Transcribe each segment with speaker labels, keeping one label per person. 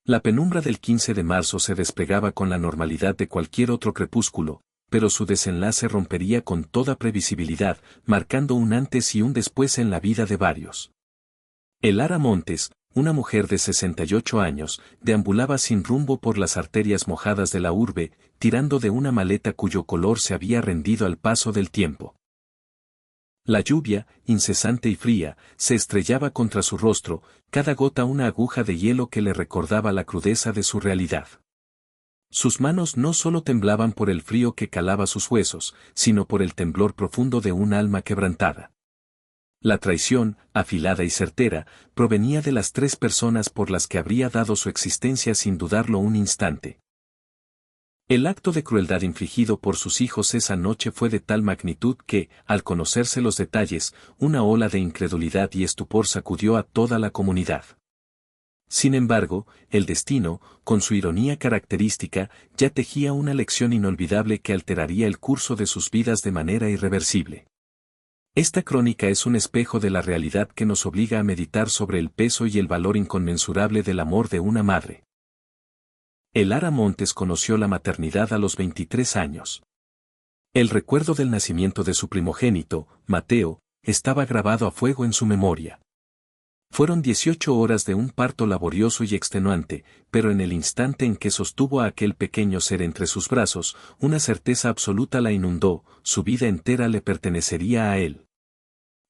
Speaker 1: La penumbra del 15 de marzo se desplegaba con la normalidad de cualquier otro crepúsculo, pero su desenlace rompería con toda previsibilidad, marcando un antes y un después en la vida de varios. Elara Montes, una mujer de 68 años, deambulaba sin rumbo por las arterias mojadas de la urbe, tirando de una maleta cuyo color se había rendido al paso del tiempo. La lluvia, incesante y fría, se estrellaba contra su rostro, cada gota una aguja de hielo que le recordaba la crudeza de su realidad. Sus manos no solo temblaban por el frío que calaba sus huesos, sino por el temblor profundo de un alma quebrantada. La traición, afilada y certera, provenía de las tres personas por las que habría dado su existencia sin dudarlo un instante. El acto de crueldad infligido por sus hijos esa noche fue de tal magnitud que, al conocerse los detalles, una ola de incredulidad y estupor sacudió a toda la comunidad. Sin embargo, el destino, con su ironía característica, ya tejía una lección inolvidable que alteraría el curso de sus vidas de manera irreversible. Esta crónica es un espejo de la realidad que nos obliga a meditar sobre el peso y el valor inconmensurable del amor de una madre. Elara Montes conoció la maternidad a los 23 años. El recuerdo del nacimiento de su primogénito, Mateo, estaba grabado a fuego en su memoria. Fueron 18 horas de un parto laborioso y extenuante, pero en el instante en que sostuvo a aquel pequeño ser entre sus brazos, una certeza absoluta la inundó, su vida entera le pertenecería a él.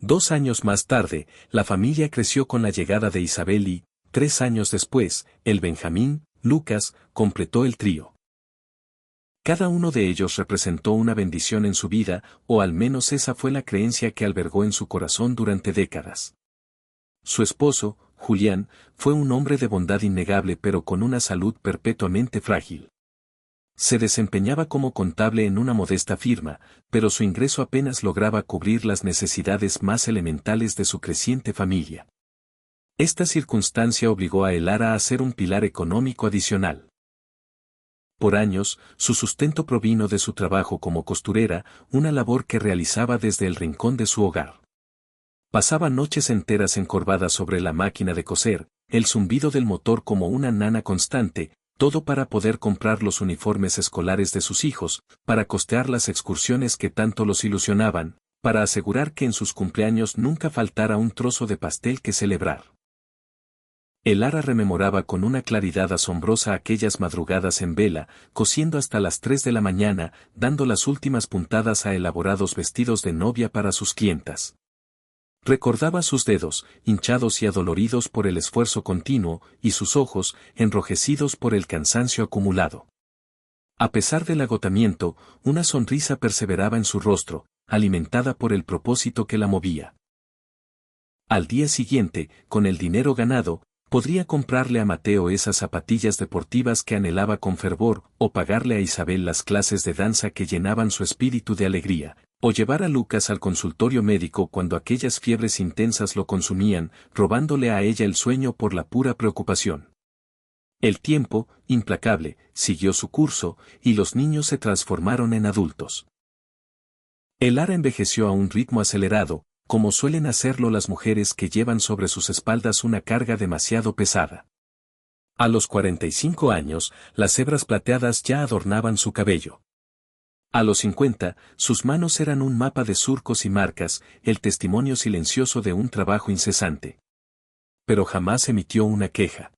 Speaker 1: 2 años más tarde, la familia creció con la llegada de Isabel y, 3 años después, el Benjamín, Lucas, completó el trío. Cada uno de ellos representó una bendición en su vida, o al menos esa fue la creencia que albergó en su corazón durante décadas. Su esposo, Julián, fue un hombre de bondad innegable pero con una salud perpetuamente frágil. Se desempeñaba como contable en una modesta firma, pero su ingreso apenas lograba cubrir las necesidades más elementales de su creciente familia. Esta circunstancia obligó a Elara a ser un pilar económico adicional. Por años, su sustento provino de su trabajo como costurera, una labor que realizaba desde el rincón de su hogar. Pasaba noches enteras encorvada sobre la máquina de coser, el zumbido del motor como una nana constante, todo para poder comprar los uniformes escolares de sus hijos, para costear las excursiones que tanto los ilusionaban, para asegurar que en sus cumpleaños nunca faltara un trozo de pastel que celebrar. Elara rememoraba con una claridad asombrosa aquellas madrugadas en vela, cosiendo hasta las 3 de la mañana, dando las últimas puntadas a elaborados vestidos de novia para sus clientas. Recordaba sus dedos, hinchados y adoloridos por el esfuerzo continuo, y sus ojos, enrojecidos por el cansancio acumulado. A pesar del agotamiento, una sonrisa perseveraba en su rostro, alimentada por el propósito que la movía. Al día siguiente, con el dinero ganado, podría comprarle a Mateo esas zapatillas deportivas que anhelaba con fervor, o pagarle a Isabel las clases de danza que llenaban su espíritu de alegría, o llevar a Lucas al consultorio médico cuando aquellas fiebres intensas lo consumían, robándole a ella el sueño por la pura preocupación. El tiempo, implacable, siguió su curso, y los niños se transformaron en adultos. Elara envejeció a un ritmo acelerado, como suelen hacerlo las mujeres que llevan sobre sus espaldas una carga demasiado pesada. A los 45 años, las hebras plateadas ya adornaban su cabello. A los 50, sus manos eran un mapa de surcos y marcas, el testimonio silencioso de un trabajo incesante. Pero jamás emitió una queja.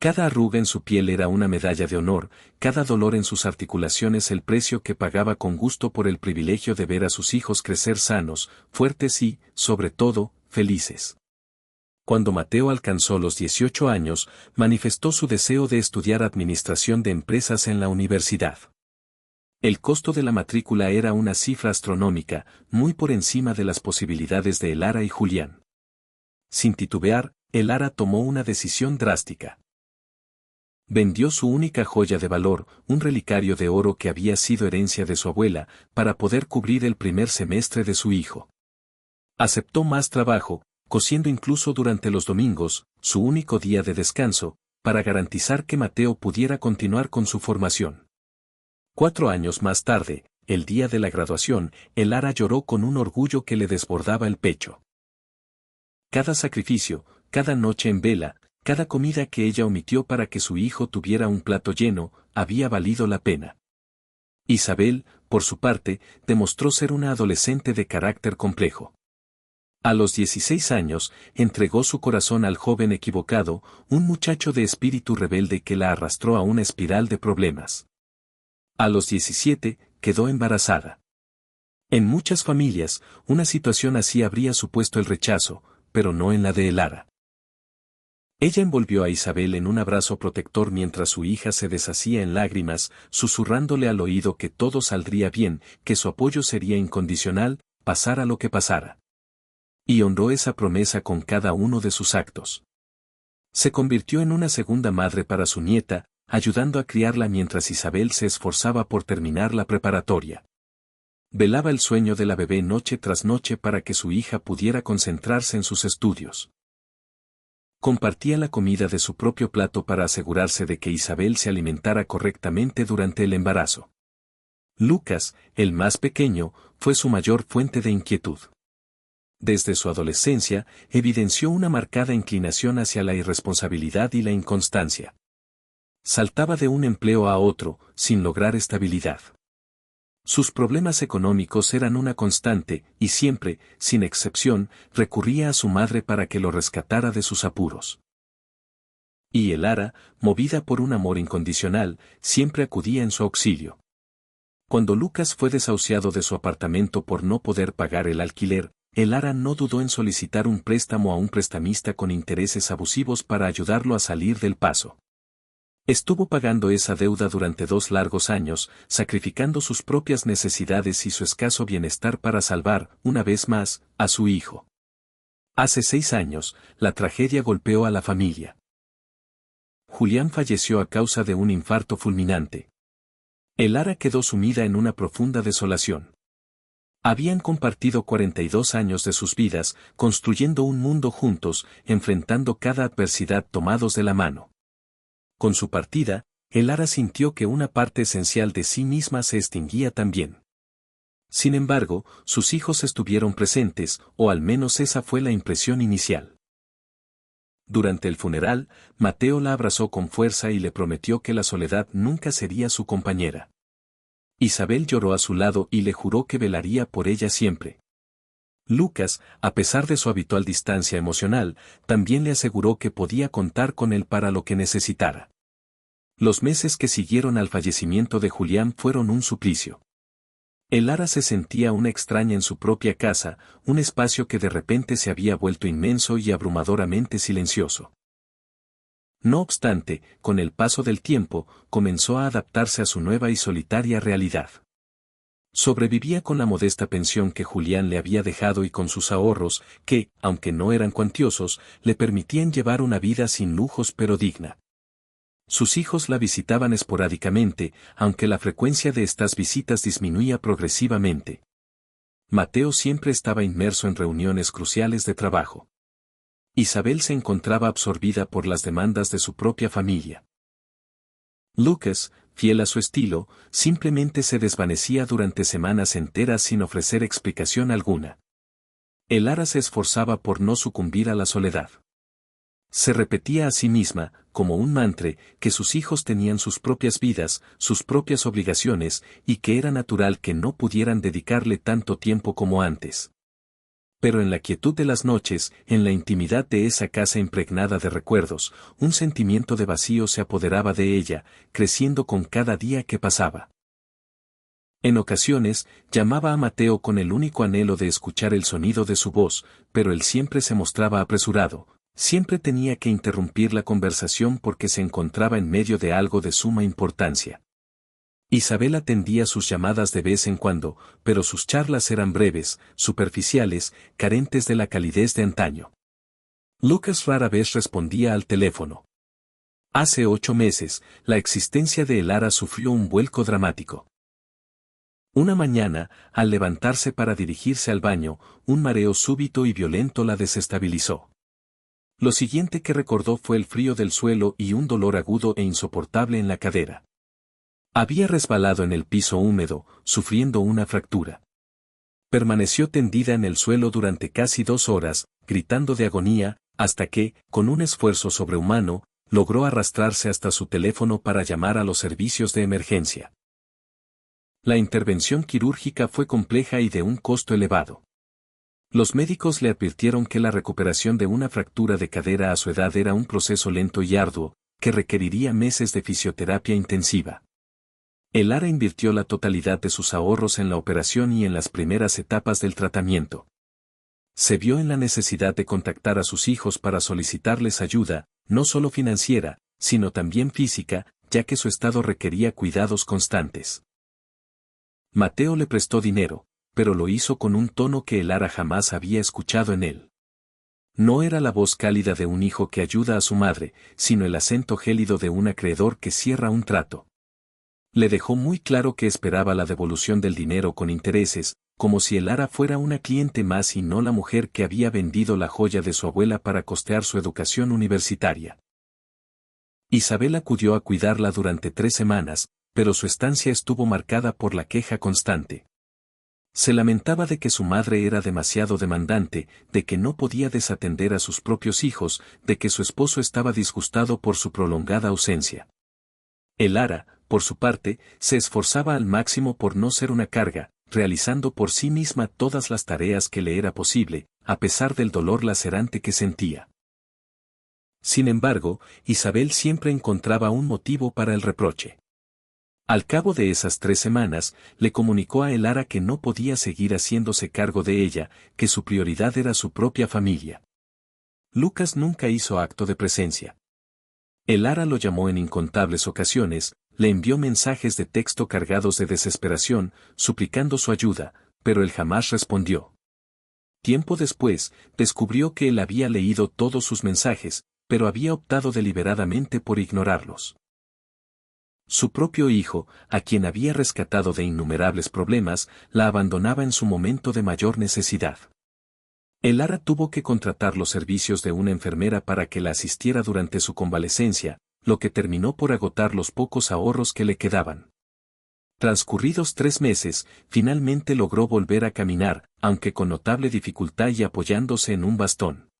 Speaker 1: Cada arruga en su piel era una medalla de honor, cada dolor en sus articulaciones el precio que pagaba con gusto por el privilegio de ver a sus hijos crecer sanos, fuertes y, sobre todo, felices. Cuando Mateo alcanzó los 18 años, manifestó su deseo de estudiar administración de empresas en la universidad. El costo de la matrícula era una cifra astronómica, muy por encima de las posibilidades de Elara y Julián. Sin titubear, Elara tomó una decisión drástica. Vendió su única joya de valor, un relicario de oro que había sido herencia de su abuela, para poder cubrir el primer semestre de su hijo. Aceptó más trabajo, cosiendo incluso durante los domingos, su único día de descanso, para garantizar que Mateo pudiera continuar con su formación. 4 años más tarde, el día de la graduación, Elara lloró con un orgullo que le desbordaba el pecho. Cada sacrificio, cada noche en vela, cada comida que ella omitió para que su hijo tuviera un plato lleno, había valido la pena. Isabel, por su parte, demostró ser una adolescente de carácter complejo. A los 16 años, entregó su corazón al joven equivocado, un muchacho de espíritu rebelde que la arrastró a una espiral de problemas. A los 17, quedó embarazada. En muchas familias, una situación así habría supuesto el rechazo, pero no en la de Elara. Ella envolvió a Isabel en un abrazo protector mientras su hija se deshacía en lágrimas, susurrándole al oído que todo saldría bien, que su apoyo sería incondicional, pasara lo que pasara. Y honró esa promesa con cada uno de sus actos. Se convirtió en una segunda madre para su nieta, ayudando a criarla mientras Isabel se esforzaba por terminar la preparatoria. Velaba el sueño de la bebé noche tras noche para que su hija pudiera concentrarse en sus estudios. Compartía la comida de su propio plato para asegurarse de que Isabel se alimentara correctamente durante el embarazo. Lucas, el más pequeño, fue su mayor fuente de inquietud. Desde su adolescencia, evidenció una marcada inclinación hacia la irresponsabilidad y la inconstancia. Saltaba de un empleo a otro, sin lograr estabilidad. Sus problemas económicos eran una constante, y siempre, sin excepción, recurría a su madre para que lo rescatara de sus apuros. Y Elara, movida por un amor incondicional, siempre acudía en su auxilio. Cuando Lucas fue desahuciado de su apartamento por no poder pagar el alquiler, Elara no dudó en solicitar un préstamo a un prestamista con intereses abusivos para ayudarlo a salir del paso. Estuvo pagando esa deuda durante 2 largos años, sacrificando sus propias necesidades y su escaso bienestar para salvar, una vez más, a su hijo. Hace 6 años, la tragedia golpeó a la familia. Julián falleció a causa de un infarto fulminante. Elara quedó sumida en una profunda desolación. Habían compartido 42 años de sus vidas, construyendo un mundo juntos, enfrentando cada adversidad tomados de la mano. Con su partida, Elara sintió que una parte esencial de sí misma se extinguía también. Sin embargo, sus hijos estuvieron presentes, o al menos esa fue la impresión inicial. Durante el funeral, Mateo la abrazó con fuerza y le prometió que la soledad nunca sería su compañera. Isabel lloró a su lado y le juró que velaría por ella siempre. Lucas, a pesar de su habitual distancia emocional, también le aseguró que podía contar con él para lo que necesitara. Los meses que siguieron al fallecimiento de Julián fueron un suplicio. Elara se sentía una extraña en su propia casa, un espacio que de repente se había vuelto inmenso y abrumadoramente silencioso. No obstante, con el paso del tiempo, comenzó a adaptarse a su nueva y solitaria realidad. Sobrevivía con la modesta pensión que Julián le había dejado y con sus ahorros, que, aunque no eran cuantiosos, le permitían llevar una vida sin lujos pero digna. Sus hijos la visitaban esporádicamente, aunque la frecuencia de estas visitas disminuía progresivamente. Mateo siempre estaba inmerso en reuniones cruciales de trabajo. Isabel se encontraba absorbida por las demandas de su propia familia. Lucas, fiel a su estilo, simplemente se desvanecía durante semanas enteras sin ofrecer explicación alguna. Elara se esforzaba por no sucumbir a la soledad. Se repetía a sí misma, como un mantra, que sus hijos tenían sus propias vidas, sus propias obligaciones, y que era natural que no pudieran dedicarle tanto tiempo como antes. Pero en la quietud de las noches, en la intimidad de esa casa impregnada de recuerdos, un sentimiento de vacío se apoderaba de ella, creciendo con cada día que pasaba. En ocasiones, llamaba a Mateo con el único anhelo de escuchar el sonido de su voz, pero él siempre se mostraba apresurado, siempre tenía que interrumpir la conversación porque se encontraba en medio de algo de suma importancia. Isabel atendía sus llamadas de vez en cuando, pero sus charlas eran breves, superficiales, carentes de la calidez de antaño. Lucas rara vez respondía al teléfono. Hace 8 meses, la existencia de Elara sufrió un vuelco dramático. Una mañana, al levantarse para dirigirse al baño, un mareo súbito y violento la desestabilizó. Lo siguiente que recordó fue el frío del suelo y un dolor agudo e insoportable en la cadera. Había resbalado en el piso húmedo, sufriendo una fractura. Permaneció tendida en el suelo durante casi 2 horas, gritando de agonía, hasta que, con un esfuerzo sobrehumano, logró arrastrarse hasta su teléfono para llamar a los servicios de emergencia. La intervención quirúrgica fue compleja y de un costo elevado. Los médicos le advirtieron que la recuperación de una fractura de cadera a su edad era un proceso lento y arduo, que requeriría meses de fisioterapia intensiva. Lara invirtió la totalidad de sus ahorros en la operación y en las primeras etapas del tratamiento. Se vio en la necesidad de contactar a sus hijos para solicitarles ayuda, no solo financiera, sino también física, ya que su estado requería cuidados constantes. Mateo le prestó dinero, pero lo hizo con un tono que Lara jamás había escuchado en él. No era la voz cálida de un hijo que ayuda a su madre, sino el acento gélido de un acreedor que cierra un trato. Le dejó muy claro que esperaba la devolución del dinero con intereses, como si Lara fuera una cliente más y no la mujer que había vendido la joya de su abuela para costear su educación universitaria. Isabel acudió a cuidarla durante 3 semanas, pero su estancia estuvo marcada por la queja constante. Se lamentaba de que su madre era demasiado demandante, de que no podía desatender a sus propios hijos, de que su esposo estaba disgustado por su prolongada ausencia. Lara, por su parte, se esforzaba al máximo por no ser una carga, realizando por sí misma todas las tareas que le era posible, a pesar del dolor lacerante que sentía. Sin embargo, Isabel siempre encontraba un motivo para el reproche. Al cabo de esas 3 semanas, le comunicó a Lara que no podía seguir haciéndose cargo de ella, que su prioridad era su propia familia. Lucas nunca hizo acto de presencia. Lara lo llamó en incontables ocasiones, le envió mensajes de texto cargados de desesperación, suplicando su ayuda, pero él jamás respondió. Tiempo después, descubrió que él había leído todos sus mensajes, pero había optado deliberadamente por ignorarlos. Su propio hijo, a quien había rescatado de innumerables problemas, la abandonaba en su momento de mayor necesidad. Lara tuvo que contratar los servicios de una enfermera para que la asistiera durante su convalecencia, lo que terminó por agotar los pocos ahorros que le quedaban. Transcurridos 3 meses, finalmente logró volver a caminar, aunque con notable dificultad y apoyándose en un bastón.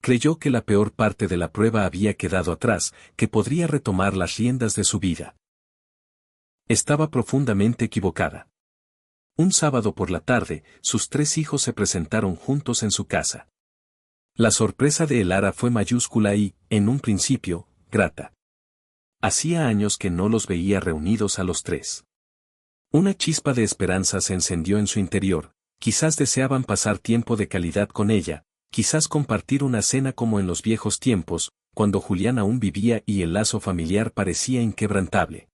Speaker 1: Creyó que la peor parte de la prueba había quedado atrás, que podría retomar las riendas de su vida. Estaba profundamente equivocada. Un sábado por la tarde, sus 3 hijos se presentaron juntos en su casa. La sorpresa de Lara fue mayúscula y, en un principio, grata. Hacía años que no los veía reunidos a los 3. Una chispa de esperanza se encendió en su interior, quizás deseaban pasar tiempo de calidad con ella, quizás compartir una cena como en los viejos tiempos, cuando Julián aún vivía y el lazo familiar parecía inquebrantable.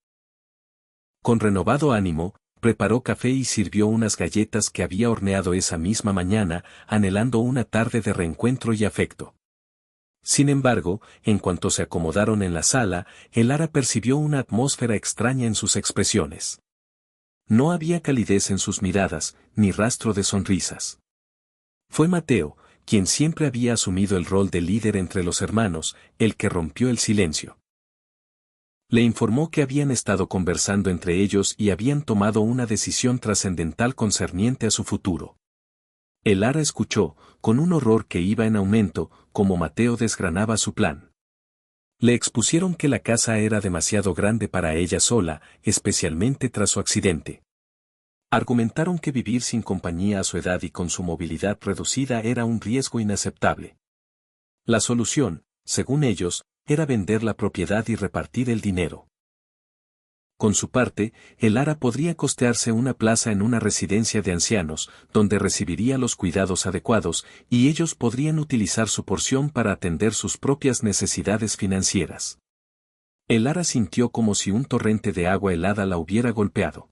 Speaker 1: Con renovado ánimo, preparó café y sirvió unas galletas que había horneado esa misma mañana, anhelando una tarde de reencuentro y afecto. Sin embargo, en cuanto se acomodaron en la sala, Lara percibió una atmósfera extraña en sus expresiones. No había calidez en sus miradas, ni rastro de sonrisas. Fue Mateo, quien siempre había asumido el rol de líder entre los hermanos, el que rompió el silencio. Le informó que habían estado conversando entre ellos y habían tomado una decisión trascendental concerniente a su futuro. Lara escuchó, con un horror que iba en aumento, como Mateo desgranaba su plan. Le expusieron que la casa era demasiado grande para ella sola, especialmente tras su accidente. Argumentaron que vivir sin compañía a su edad y con su movilidad reducida era un riesgo inaceptable. La solución, según ellos, era vender la propiedad y repartir el dinero. Con su parte, Lara podría costearse una plaza en una residencia de ancianos, donde recibiría los cuidados adecuados, y ellos podrían utilizar su porción para atender sus propias necesidades financieras. Lara sintió como si un torrente de agua helada la hubiera golpeado.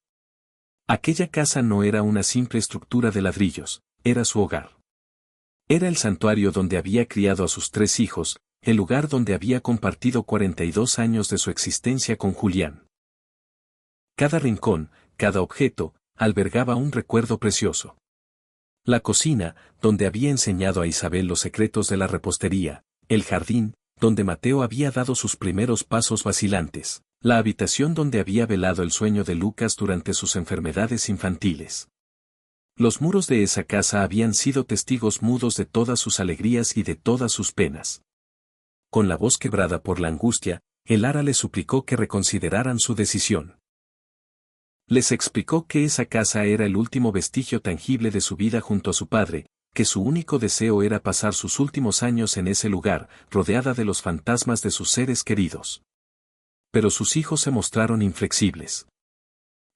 Speaker 1: Aquella casa no era una simple estructura de ladrillos, era su hogar. Era el santuario donde había criado a sus 3 hijos, el lugar donde había compartido 42 años de su existencia con Julián. Cada rincón, cada objeto, albergaba un recuerdo precioso. La cocina, donde había enseñado a Isabel los secretos de la repostería, el jardín, donde Mateo había dado sus primeros pasos vacilantes, la habitación donde había velado el sueño de Lucas durante sus enfermedades infantiles. Los muros de esa casa habían sido testigos mudos de todas sus alegrías y de todas sus penas. Con la voz quebrada por la angustia, Elara les suplicó que reconsideraran su decisión. Les explicó que esa casa era el último vestigio tangible de su vida junto a su padre, que su único deseo era pasar sus últimos años en ese lugar, rodeada de los fantasmas de sus seres queridos. Pero sus hijos se mostraron inflexibles.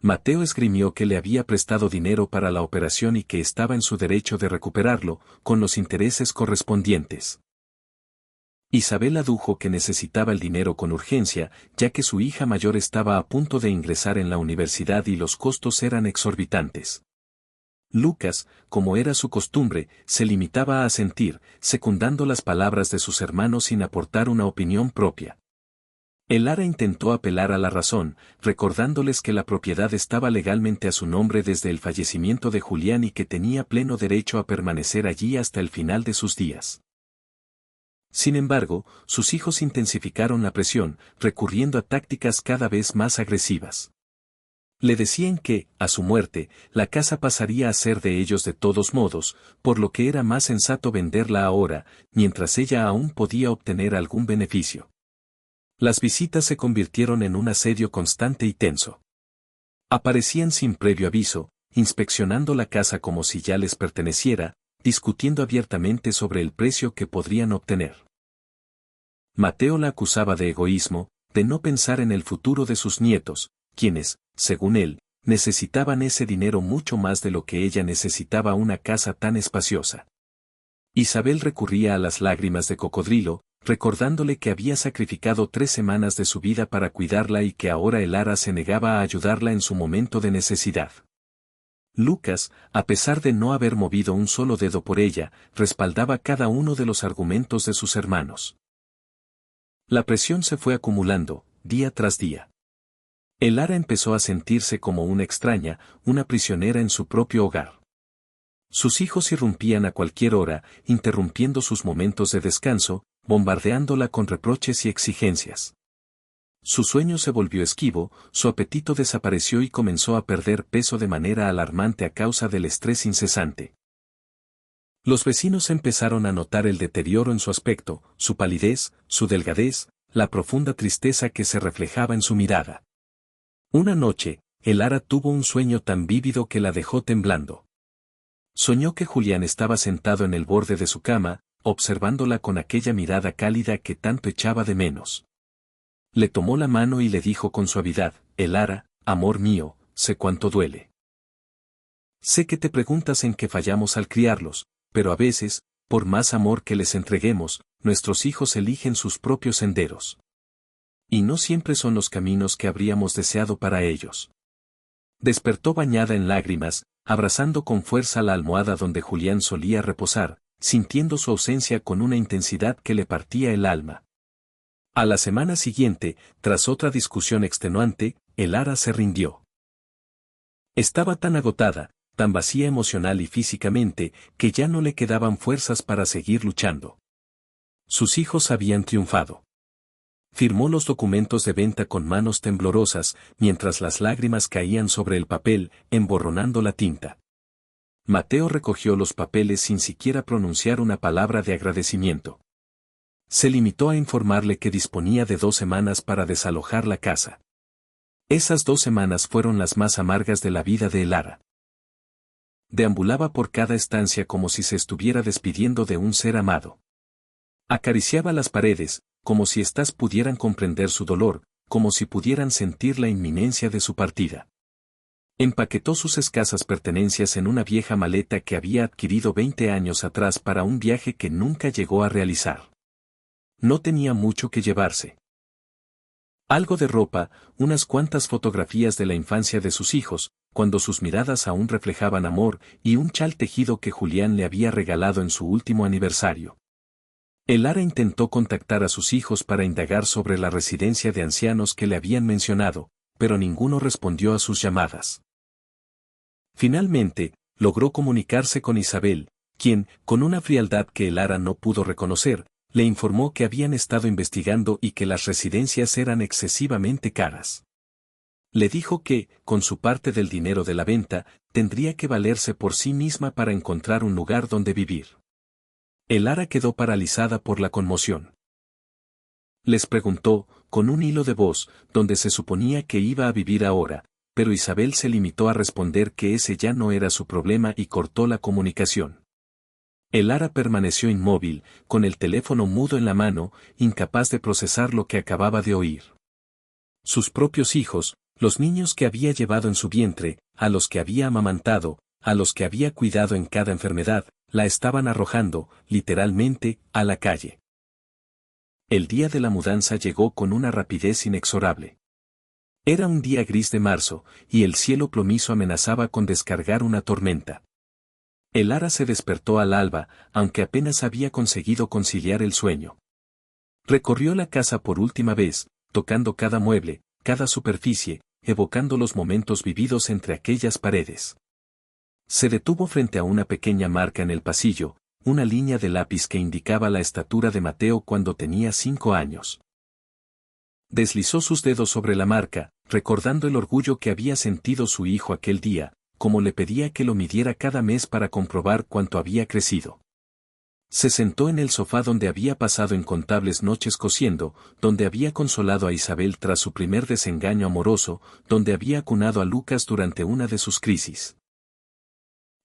Speaker 1: Mateo esgrimió que le había prestado dinero para la operación y que estaba en su derecho de recuperarlo, con los intereses correspondientes. Isabel adujo que necesitaba el dinero con urgencia, ya que su hija mayor estaba a punto de ingresar en la universidad y los costos eran exorbitantes. Lucas, como era su costumbre, se limitaba a asentir, secundando las palabras de sus hermanos sin aportar una opinión propia. Elara intentó apelar a la razón, recordándoles que la propiedad estaba legalmente a su nombre desde el fallecimiento de Julián y que tenía pleno derecho a permanecer allí hasta el final de sus días. Sin embargo, sus hijos intensificaron la presión, recurriendo a tácticas cada vez más agresivas. Le decían que, a su muerte, la casa pasaría a ser de ellos de todos modos, por lo que era más sensato venderla ahora, mientras ella aún podía obtener algún beneficio. Las visitas se convirtieron en un asedio constante y tenso. Aparecían sin previo aviso, inspeccionando la casa como si ya les perteneciera, discutiendo abiertamente sobre el precio que podrían obtener. Mateo la acusaba de egoísmo, de no pensar en el futuro de sus nietos, quienes, según él, necesitaban ese dinero mucho más de lo que ella necesitaba una casa tan espaciosa. Isabel recurría a las lágrimas de cocodrilo, recordándole que había sacrificado 3 semanas de su vida para cuidarla y que ahora Elara se negaba a ayudarla en su momento de necesidad. Lucas, a pesar de no haber movido un solo dedo por ella, respaldaba cada uno de los argumentos de sus hermanos. La presión se fue acumulando, día tras día. Elara empezó a sentirse como una extraña, una prisionera en su propio hogar. Sus hijos irrumpían a cualquier hora, interrumpiendo sus momentos de descanso, bombardeándola con reproches y exigencias. Su sueño se volvió esquivo, su apetito desapareció y comenzó a perder peso de manera alarmante a causa del estrés incesante. Los vecinos empezaron a notar el deterioro en su aspecto, su palidez, su delgadez, la profunda tristeza que se reflejaba en su mirada. Una noche, Elara tuvo un sueño tan vívido que la dejó temblando. Soñó que Julián estaba sentado en el borde de su cama, observándola con aquella mirada cálida que tanto echaba de menos. Le tomó la mano y le dijo con suavidad: Elara, amor mío, sé cuánto duele. Sé que te preguntas en qué fallamos al criarlos, pero a veces, por más amor que les entreguemos, nuestros hijos eligen sus propios senderos. Y no siempre son los caminos que habríamos deseado para ellos. Despertó bañada en lágrimas, abrazando con fuerza la almohada donde Julián solía reposar, sintiendo su ausencia con una intensidad que le partía el alma. A la semana siguiente, tras otra discusión extenuante, Elara se rindió. Estaba tan agotada, tan vacía emocional y físicamente, que ya no le quedaban fuerzas para seguir luchando. Sus hijos habían triunfado. Firmó los documentos de venta con manos temblorosas, mientras las lágrimas caían sobre el papel, emborronando la tinta. Mateo recogió los papeles sin siquiera pronunciar una palabra de agradecimiento. Se limitó a informarle que disponía de 2 semanas para desalojar la casa. Esas 2 semanas fueron las más amargas de la vida de Elara. Deambulaba por cada estancia como si se estuviera despidiendo de un ser amado. Acariciaba las paredes, como si éstas pudieran comprender su dolor, como si pudieran sentir la inminencia de su partida. Empaquetó sus escasas pertenencias en una vieja maleta que había adquirido 20 años atrás para un viaje que nunca llegó a realizar. No tenía mucho que llevarse. Algo de ropa, unas cuantas fotografías de la infancia de sus hijos, cuando sus miradas aún reflejaban amor, y un chal tejido que Julián le había regalado en su último aniversario. Elara intentó contactar a sus hijos para indagar sobre la residencia de ancianos que le habían mencionado, pero ninguno respondió a sus llamadas. Finalmente, logró comunicarse con Isabel, quien, con una frialdad que Elara no pudo reconocer, le informó que habían estado investigando y que las residencias eran excesivamente caras. Le dijo que, con su parte del dinero de la venta, tendría que valerse por sí misma para encontrar un lugar donde vivir. Elara quedó paralizada por la conmoción. Les preguntó, con un hilo de voz, donde se suponía que iba a vivir ahora, pero Isabel se limitó a responder que ese ya no era su problema y cortó la comunicación. Elara permaneció inmóvil, con el teléfono mudo en la mano, incapaz de procesar lo que acababa de oír. Sus propios hijos, los niños que había llevado en su vientre, a los que había amamantado, a los que había cuidado en cada enfermedad, la estaban arrojando, literalmente, a la calle. El día de la mudanza llegó con una rapidez inexorable. Era un día gris de marzo, y el cielo plomizo amenazaba con descargar una tormenta. Elara se despertó al alba, aunque apenas había conseguido conciliar el sueño. Recorrió la casa por última vez, tocando cada mueble, cada superficie, evocando los momentos vividos entre aquellas paredes. Se detuvo frente a una pequeña marca en el pasillo, una línea de lápiz que indicaba la estatura de Mateo cuando tenía 5 años. Deslizó sus dedos sobre la marca, recordando el orgullo que había sentido su hijo aquel día, como le pedía que lo midiera cada mes para comprobar cuánto había crecido. Se sentó en el sofá donde había pasado incontables noches cosiendo, donde había consolado a Isabel tras su primer desengaño amoroso, donde había acunado a Lucas durante una de sus crisis.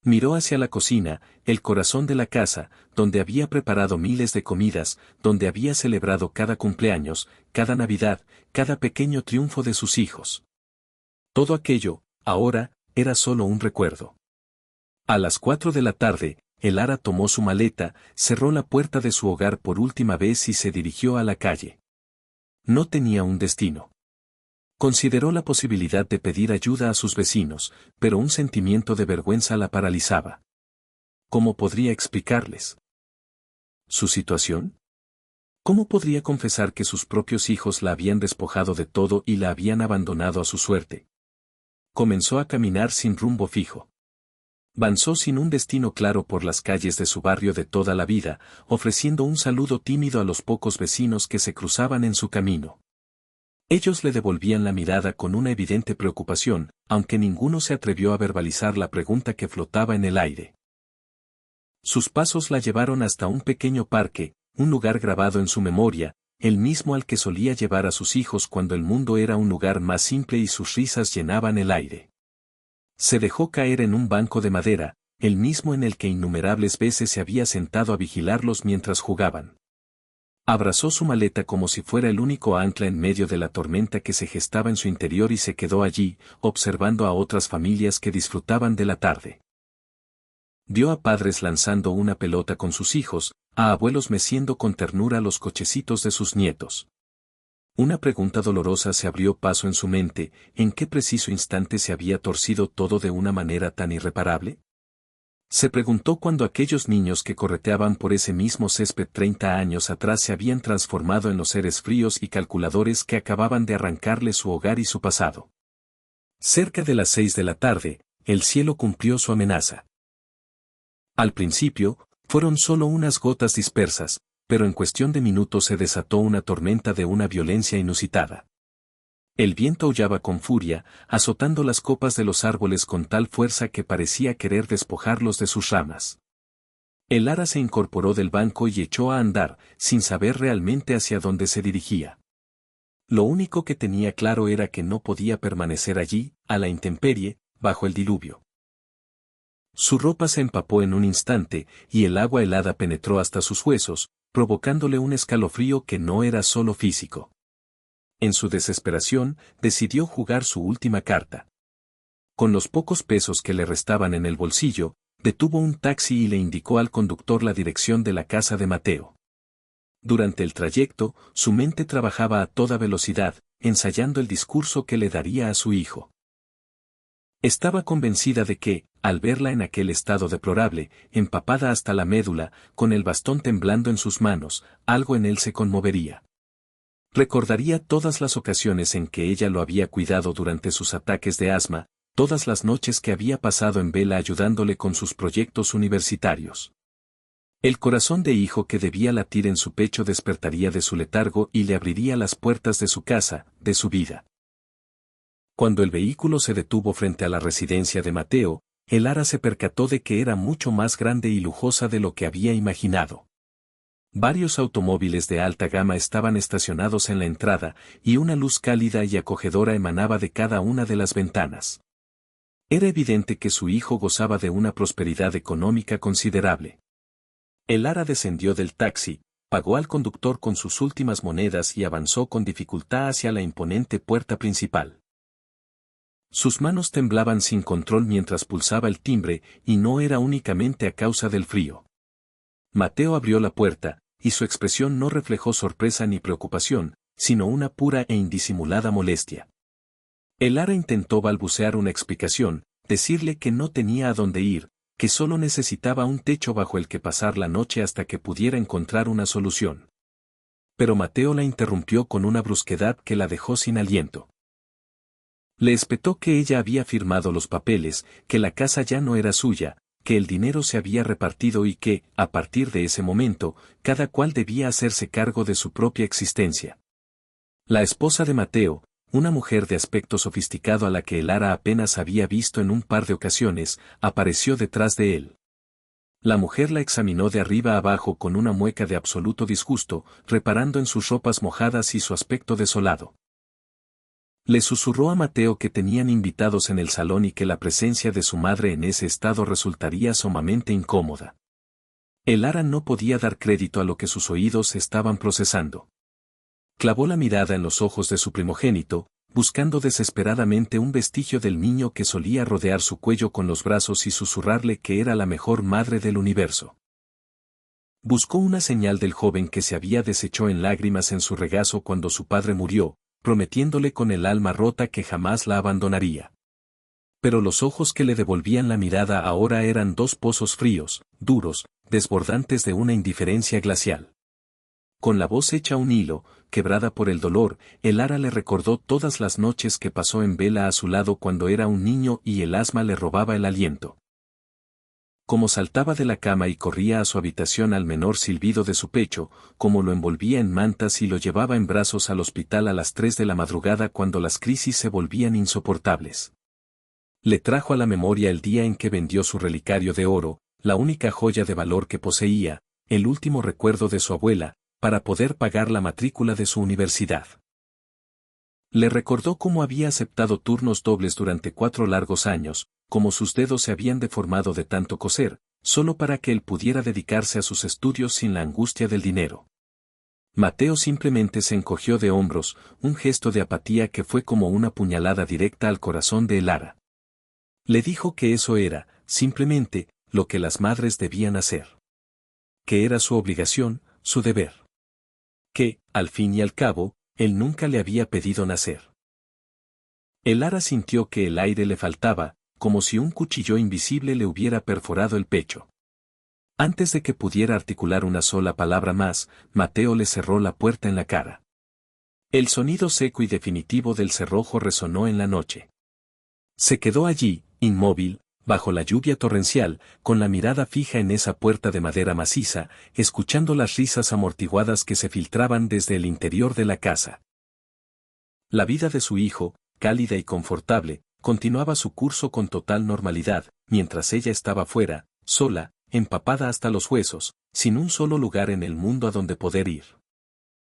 Speaker 1: Miró hacia la cocina, el corazón de la casa, donde había preparado miles de comidas, donde había celebrado cada cumpleaños, cada Navidad, cada pequeño triunfo de sus hijos. Todo aquello, ahora, era solo un recuerdo. A las 4 de la tarde, Elara tomó su maleta, cerró la puerta de su hogar por última vez y se dirigió a la calle. No tenía un destino. Consideró la posibilidad de pedir ayuda a sus vecinos, pero un sentimiento de vergüenza la paralizaba. ¿Cómo podría explicarles su situación? ¿Cómo podría confesar que sus propios hijos la habían despojado de todo y la habían abandonado a su suerte? Comenzó a caminar sin rumbo fijo. Avanzó sin un destino claro por las calles de su barrio de toda la vida, ofreciendo un saludo tímido a los pocos vecinos que se cruzaban en su camino. Ellos le devolvían la mirada con una evidente preocupación, aunque ninguno se atrevió a verbalizar la pregunta que flotaba en el aire. Sus pasos la llevaron hasta un pequeño parque, un lugar grabado en su memoria, el mismo al que solía llevar a sus hijos cuando el mundo era un lugar más simple y sus risas llenaban el aire. Se dejó caer en un banco de madera, el mismo en el que innumerables veces se había sentado a vigilarlos mientras jugaban. Abrazó su maleta como si fuera el único ancla en medio de la tormenta que se gestaba en su interior y se quedó allí, observando a otras familias que disfrutaban de la tarde. Vio a padres lanzando una pelota con sus hijos, a abuelos meciendo con ternura los cochecitos de sus nietos. Una pregunta dolorosa se abrió paso en su mente: ¿en qué preciso instante se había torcido todo de una manera tan irreparable? Se preguntó cuando aquellos niños que correteaban por ese mismo césped 30 años atrás se habían transformado en los seres fríos y calculadores que acababan de arrancarle su hogar y su pasado. Cerca de las 6 de la tarde, el cielo cumplió su amenaza. Al principio, fueron solo unas gotas dispersas, pero en cuestión de minutos se desató una tormenta de una violencia inusitada. El viento aullaba con furia, azotando las copas de los árboles con tal fuerza que parecía querer despojarlos de sus ramas. Elara se incorporó del banco y echó a andar, sin saber realmente hacia dónde se dirigía. Lo único que tenía claro era que no podía permanecer allí, a la intemperie, bajo el diluvio. Su ropa se empapó en un instante, y el agua helada penetró hasta sus huesos, provocándole un escalofrío que no era solo físico. En su desesperación, decidió jugar su última carta. Con los pocos pesos que le restaban en el bolsillo, detuvo un taxi y le indicó al conductor la dirección de la casa de Mateo. Durante el trayecto, su mente trabajaba a toda velocidad, ensayando el discurso que le daría a su hijo. Estaba convencida de que, al verla en aquel estado deplorable, empapada hasta la médula, con el bastón temblando en sus manos, algo en él se conmovería. Recordaría todas las ocasiones en que ella lo había cuidado durante sus ataques de asma, todas las noches que había pasado en vela ayudándole con sus proyectos universitarios. El corazón de hijo que debía latir en su pecho despertaría de su letargo y le abriría las puertas de su casa, de su vida. Cuando el vehículo se detuvo frente a la residencia de Mateo, el Ara se percató de que era mucho más grande y lujosa de lo que había imaginado. Varios automóviles de alta gama estaban estacionados en la entrada, y una luz cálida y acogedora emanaba de cada una de las ventanas. Era evidente que su hijo gozaba de una prosperidad económica considerable. El Ara descendió del taxi, pagó al conductor con sus últimas monedas y avanzó con dificultad hacia la imponente puerta principal. Sus manos temblaban sin control mientras pulsaba el timbre, y no era únicamente a causa del frío. Mateo abrió la puerta, y su expresión no reflejó sorpresa ni preocupación, sino una pura e indisimulada molestia. El Ara intentó balbucear una explicación, decirle que no tenía a dónde ir, que solo necesitaba un techo bajo el que pasar la noche hasta que pudiera encontrar una solución. Pero Mateo la interrumpió con una brusquedad que la dejó sin aliento. Le espetó que ella había firmado los papeles, que la casa ya no era suya, que el dinero se había repartido y que, a partir de ese momento, cada cual debía hacerse cargo de su propia existencia. La esposa de Mateo, una mujer de aspecto sofisticado a la que el Ara apenas había visto en un par de ocasiones, apareció detrás de él. La mujer la examinó de arriba a abajo con una mueca de absoluto disgusto, reparando en sus ropas mojadas y su aspecto desolado. Le susurró a Mateo que tenían invitados en el salón y que la presencia de su madre en ese estado resultaría sumamente incómoda. El Ara no podía dar crédito a lo que sus oídos estaban procesando. Clavó la mirada en los ojos de su primogénito, buscando desesperadamente un vestigio del niño que solía rodear su cuello con los brazos y susurrarle que era la mejor madre del universo. Buscó una señal del joven que se había deshecho en lágrimas en su regazo cuando su padre murió, prometiéndole con el alma rota que jamás la abandonaría. Pero los ojos que le devolvían la mirada ahora eran dos pozos fríos, duros, desbordantes de una indiferencia glacial. Con la voz hecha un hilo, quebrada por el dolor, el Ara le recordó todas las noches que pasó en vela a su lado cuando era un niño y el asma le robaba el aliento. Como saltaba de la cama y corría a su habitación al menor silbido de su pecho, como lo envolvía en mantas y lo llevaba en brazos al hospital a las 3 de la madrugada cuando las crisis se volvían insoportables. Le trajo a la memoria el día en que vendió su relicario de oro, la única joya de valor que poseía, el último recuerdo de su abuela, para poder pagar la matrícula de su universidad. Le recordó cómo había aceptado turnos dobles durante 4 largos años, cómo sus dedos se habían deformado de tanto coser, solo para que él pudiera dedicarse a sus estudios sin la angustia del dinero. Mateo simplemente se encogió de hombros, un gesto de apatía que fue como una puñalada directa al corazón de el Ara. Le dijo que eso era, simplemente, lo que las madres debían hacer. Que era su obligación, su deber. Que, al fin y al cabo, él nunca le había pedido nacer. El Ara sintió que el aire le faltaba, como si un cuchillo invisible le hubiera perforado el pecho. Antes de que pudiera articular una sola palabra más, Mateo le cerró la puerta en la cara. El sonido seco y definitivo del cerrojo resonó en la noche. Se quedó allí, inmóvil, bajo la lluvia torrencial, con la mirada fija en esa puerta de madera maciza, escuchando las risas amortiguadas que se filtraban desde el interior de la casa. La vida de su hijo, cálida y confortable, continuaba su curso con total normalidad, mientras ella estaba fuera, sola, empapada hasta los huesos, sin un solo lugar en el mundo a donde poder ir.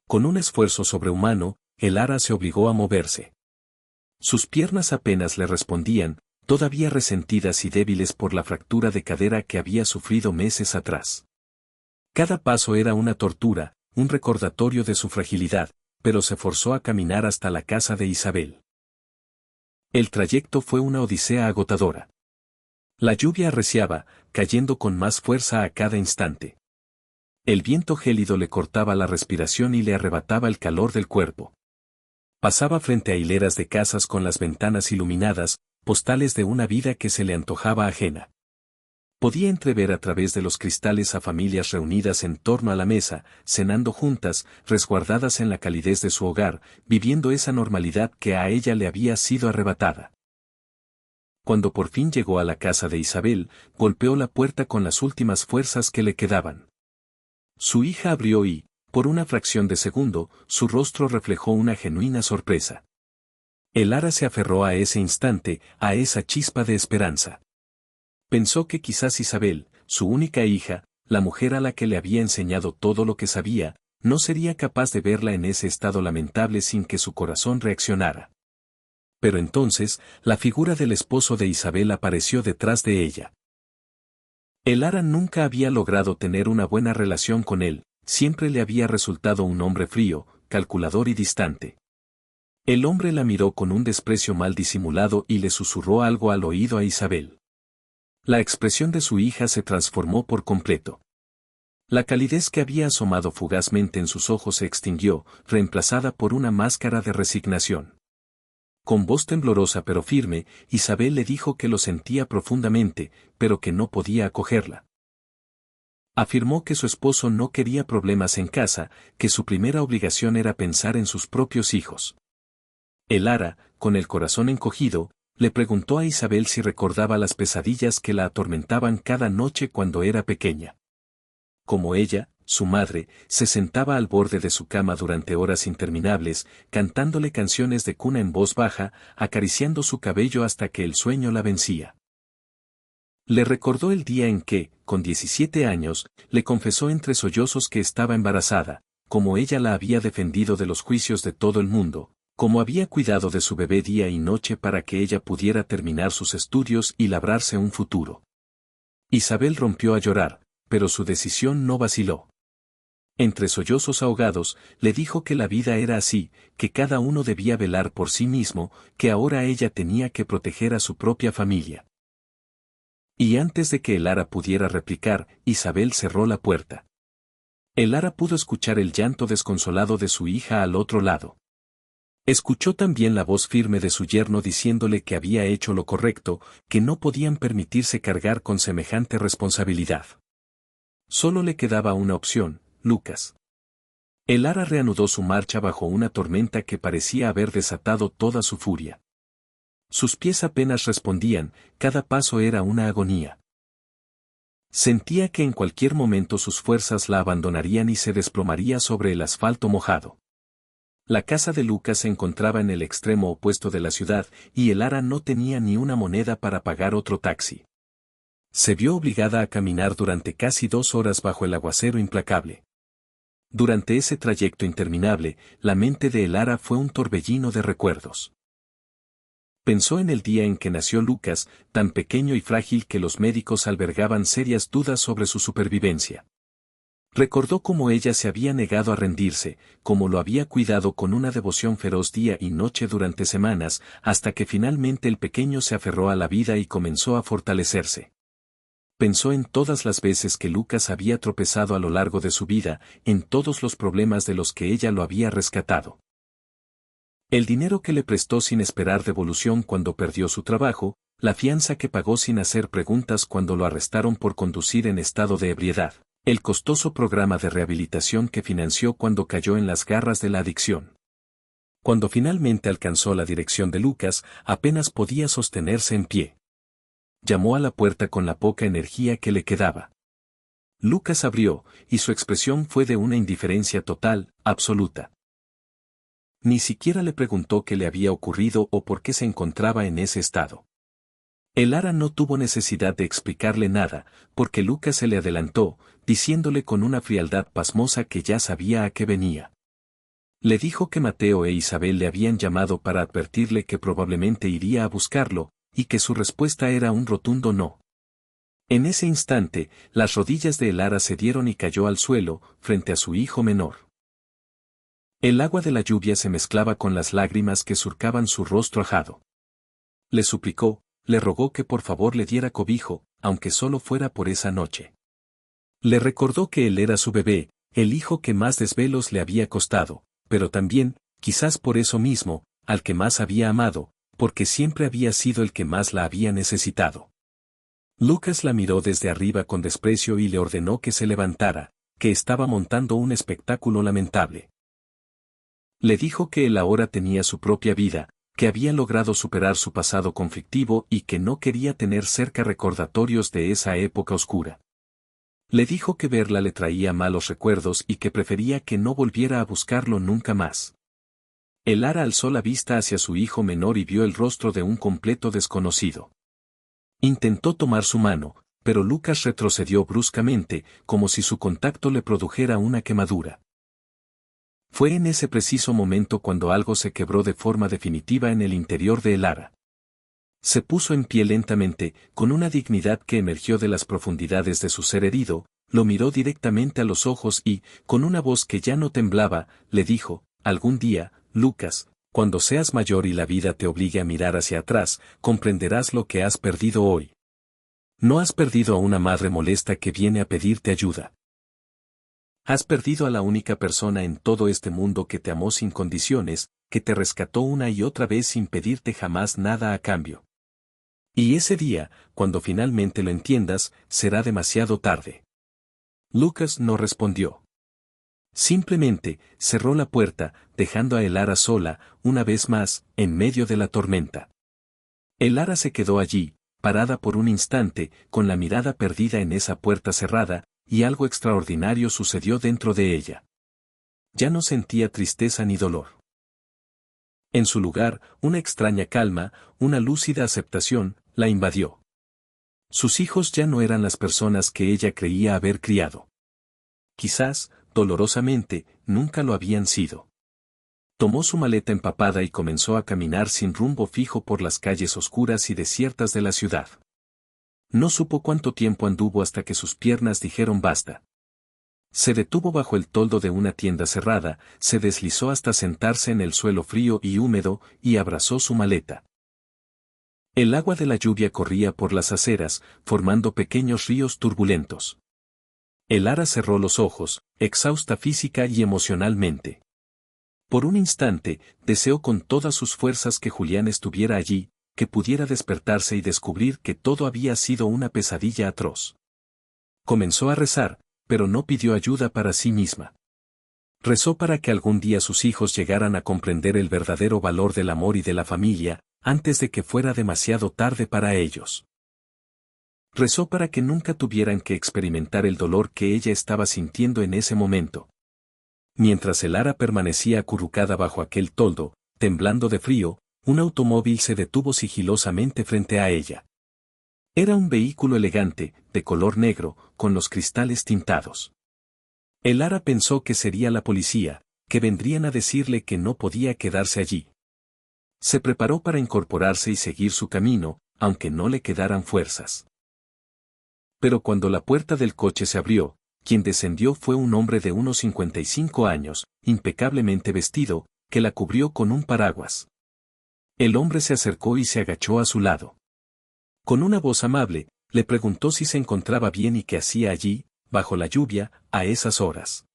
Speaker 1: Con un esfuerzo sobrehumano, el Ara se obligó a moverse. Sus piernas apenas le respondían, todavía resentidas y débiles por la fractura de cadera que había sufrido meses atrás. Cada paso era una tortura, un recordatorio de su fragilidad, pero se forzó a caminar hasta la casa de Isabel. El trayecto fue una odisea agotadora. La lluvia arreciaba, cayendo con más fuerza a cada instante. El viento gélido le cortaba la respiración y le arrebataba el calor del cuerpo. Pasaba frente a hileras de casas con las ventanas iluminadas, postales de una vida que se le antojaba ajena. Podía entrever a través de los cristales a familias reunidas en torno a la mesa, cenando juntas, resguardadas en la calidez de su hogar, viviendo esa normalidad que a ella le había sido arrebatada. Cuando por fin llegó a la casa de Isabel, golpeó la puerta con las últimas fuerzas que le quedaban. Su hija abrió y, por una fracción de segundo, su rostro reflejó una genuina sorpresa. Elara se aferró a ese instante, a esa chispa de esperanza. Pensó que quizás Isabel, su única hija, la mujer a la que le había enseñado todo lo que sabía, no sería capaz de verla en ese estado lamentable sin que su corazón reaccionara. Pero entonces, la figura del esposo de Isabel apareció detrás de ella. Elara nunca había logrado tener una buena relación con él, siempre le había resultado un hombre frío, calculador y distante. El hombre la miró con un desprecio mal disimulado y le susurró algo al oído a Isabel. La expresión de su hija se transformó por completo. La calidez que había asomado fugazmente en sus ojos se extinguió, reemplazada por una máscara de resignación. Con voz temblorosa pero firme, Isabel le dijo que lo sentía profundamente, pero que no podía acogerla. Afirmó que su esposo no quería problemas en casa, que su primera obligación era pensar en sus propios hijos. Elara, con el corazón encogido, le preguntó a Isabel si recordaba las pesadillas que la atormentaban cada noche cuando era pequeña. Como ella, su madre, se sentaba al borde de su cama durante horas interminables, cantándole canciones de cuna en voz baja, acariciando su cabello hasta que el sueño la vencía. Le recordó el día en que, con 17 años, le confesó entre sollozos que estaba embarazada, como ella la había defendido de los juicios de todo el mundo, como había cuidado de su bebé día y noche para que ella pudiera terminar sus estudios y labrarse un futuro. Isabel rompió a llorar, pero su decisión no vaciló. Entre sollozos ahogados, le dijo que la vida era así, que cada uno debía velar por sí mismo, que ahora ella tenía que proteger a su propia familia. Y antes de que Elara pudiera replicar, Isabel cerró la puerta. Elara pudo escuchar el llanto desconsolado de su hija al otro lado. Escuchó también la voz firme de su yerno diciéndole que había hecho lo correcto, que no podían permitirse cargar con semejante responsabilidad. Solo le quedaba una opción, Lucas. Elara reanudó su marcha bajo una tormenta que parecía haber desatado toda su furia. Sus pies apenas respondían, cada paso era una agonía. Sentía que en cualquier momento sus fuerzas la abandonarían y se desplomaría sobre el asfalto mojado. La casa de Lucas se encontraba en el extremo opuesto de la ciudad, y Elara no tenía ni una moneda para pagar otro taxi. Se vio obligada a caminar durante casi 2 horas bajo el aguacero implacable. Durante ese trayecto interminable, la mente de Elara fue un torbellino de recuerdos. Pensó en el día en que nació Lucas, tan pequeño y frágil que los médicos albergaban serias dudas sobre su supervivencia. Recordó cómo ella se había negado a rendirse, cómo lo había cuidado con una devoción feroz día y noche durante semanas, hasta que finalmente el pequeño se aferró a la vida y comenzó a fortalecerse. Pensó en todas las veces que Lucas había tropezado a lo largo de su vida, en todos los problemas de los que ella lo había rescatado. El dinero que le prestó sin esperar devolución cuando perdió su trabajo, la fianza que pagó sin hacer preguntas cuando lo arrestaron por conducir en estado de ebriedad, el costoso programa de rehabilitación que financió cuando cayó en las garras de la adicción. Cuando finalmente alcanzó la dirección de Lucas, apenas podía sostenerse en pie. Llamó a la puerta con la poca energía que le quedaba. Lucas abrió, y su expresión fue de una indiferencia total, absoluta. Ni siquiera le preguntó qué le había ocurrido o por qué se encontraba en ese estado. Elara no tuvo necesidad de explicarle nada, porque Lucas se le adelantó, diciéndole con una frialdad pasmosa que ya sabía a qué venía. Le dijo que Mateo e Isabel le habían llamado para advertirle que probablemente iría a buscarlo, y que su respuesta era un rotundo no. En ese instante, las rodillas de Elara cedieron y cayó al suelo, frente a su hijo menor. El agua de la lluvia se mezclaba con las lágrimas que surcaban su rostro ajado. Le suplicó, le rogó que por favor le diera cobijo, aunque solo fuera por esa noche. Le recordó que él era su bebé, el hijo que más desvelos le había costado, pero también, quizás por eso mismo, al que más había amado, porque siempre había sido el que más la había necesitado. Lucas la miró desde arriba con desprecio y le ordenó que se levantara, que estaba montando un espectáculo lamentable. Le dijo que él ahora tenía su propia vida, que había logrado superar su pasado conflictivo y que no quería tener cerca recordatorios de esa época oscura. Le dijo que verla le traía malos recuerdos y que prefería que no volviera a buscarlo nunca más. El Ara alzó la vista hacia su hijo menor y vio el rostro de un completo desconocido. Intentó tomar su mano, pero Lucas retrocedió bruscamente, como si su contacto le produjera una quemadura. Fue en ese preciso momento cuando algo se quebró de forma definitiva en el interior de El Ara. Se puso en pie lentamente, con una dignidad que emergió de las profundidades de su ser herido, lo miró directamente a los ojos y, con una voz que ya no temblaba, le dijo: algún día, Lucas, cuando seas mayor y la vida te obligue a mirar hacia atrás, comprenderás lo que has perdido hoy. No has perdido a una madre molesta que viene a pedirte ayuda. Has perdido a la única persona en todo este mundo que te amó sin condiciones, que te rescató una y otra vez sin pedirte jamás nada a cambio. Y ese día, cuando finalmente lo entiendas, será demasiado tarde. Lucas no respondió. Simplemente, cerró la puerta, dejando a El Ara sola, una vez más, en medio de la tormenta. El Ara se quedó allí, parada por un instante, con la mirada perdida en esa puerta cerrada, y algo extraordinario sucedió dentro de ella. Ya no sentía tristeza ni dolor. En su lugar, una extraña calma, una lúcida aceptación, la invadió. Sus hijos ya no eran las personas que ella creía haber criado. Quizás, dolorosamente, nunca lo habían sido. Tomó su maleta empapada y comenzó a caminar sin rumbo fijo por las calles oscuras y desiertas de la ciudad. No supo cuánto tiempo anduvo hasta que sus piernas dijeron basta. Se detuvo bajo el toldo de una tienda cerrada, se deslizó hasta sentarse en el suelo frío y húmedo, y abrazó su maleta. El agua de la lluvia corría por las aceras, formando pequeños ríos turbulentos. El Ara cerró los ojos, exhausta física y emocionalmente. Por un instante, deseó con todas sus fuerzas que Julián estuviera allí, que pudiera despertarse y descubrir que todo había sido una pesadilla atroz. Comenzó a rezar, pero no pidió ayuda para sí misma. Rezó para que algún día sus hijos llegaran a comprender el verdadero valor del amor y de la familia, antes de que fuera demasiado tarde para ellos. Rezó para que nunca tuvieran que experimentar el dolor que ella estaba sintiendo en ese momento. Mientras El Ara permanecía acurrucada bajo aquel toldo, temblando de frío, un automóvil se detuvo sigilosamente frente a ella. Era un vehículo elegante, de color negro, con los cristales tintados. El Ara pensó que sería la policía, que vendrían a decirle que no podía quedarse allí. Se preparó para incorporarse y seguir su camino, aunque no le quedaran fuerzas. Pero cuando la puerta del coche se abrió, quien descendió fue un hombre de unos 55 años, impecablemente vestido, que la cubrió con un paraguas. El hombre se acercó y se agachó a su lado. Con una voz amable, le preguntó si se encontraba bien y qué hacía allí, bajo la lluvia, a esas horas.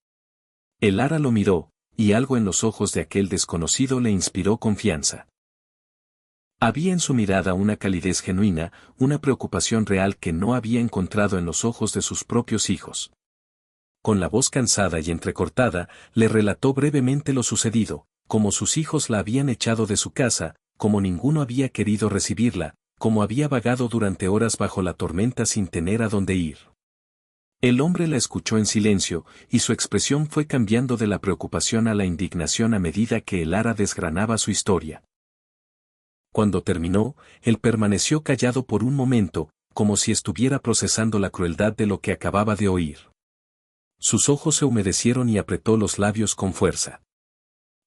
Speaker 1: El Ara lo miró, y algo en los ojos de aquel desconocido le inspiró confianza. Había en su mirada una calidez genuina, una preocupación real que no había encontrado en los ojos de sus propios hijos. Con la voz cansada y entrecortada, le relató brevemente lo sucedido, cómo sus hijos la habían echado de su casa, como ninguno había querido recibirla, como había vagado durante horas bajo la tormenta sin tener a dónde ir. El hombre la escuchó en silencio, y su expresión fue cambiando de la preocupación a la indignación a medida que El Ara desgranaba su historia. Cuando terminó, él permaneció callado por un momento, como si estuviera procesando la crueldad de lo que acababa de oír. Sus ojos se humedecieron y apretó los labios con fuerza.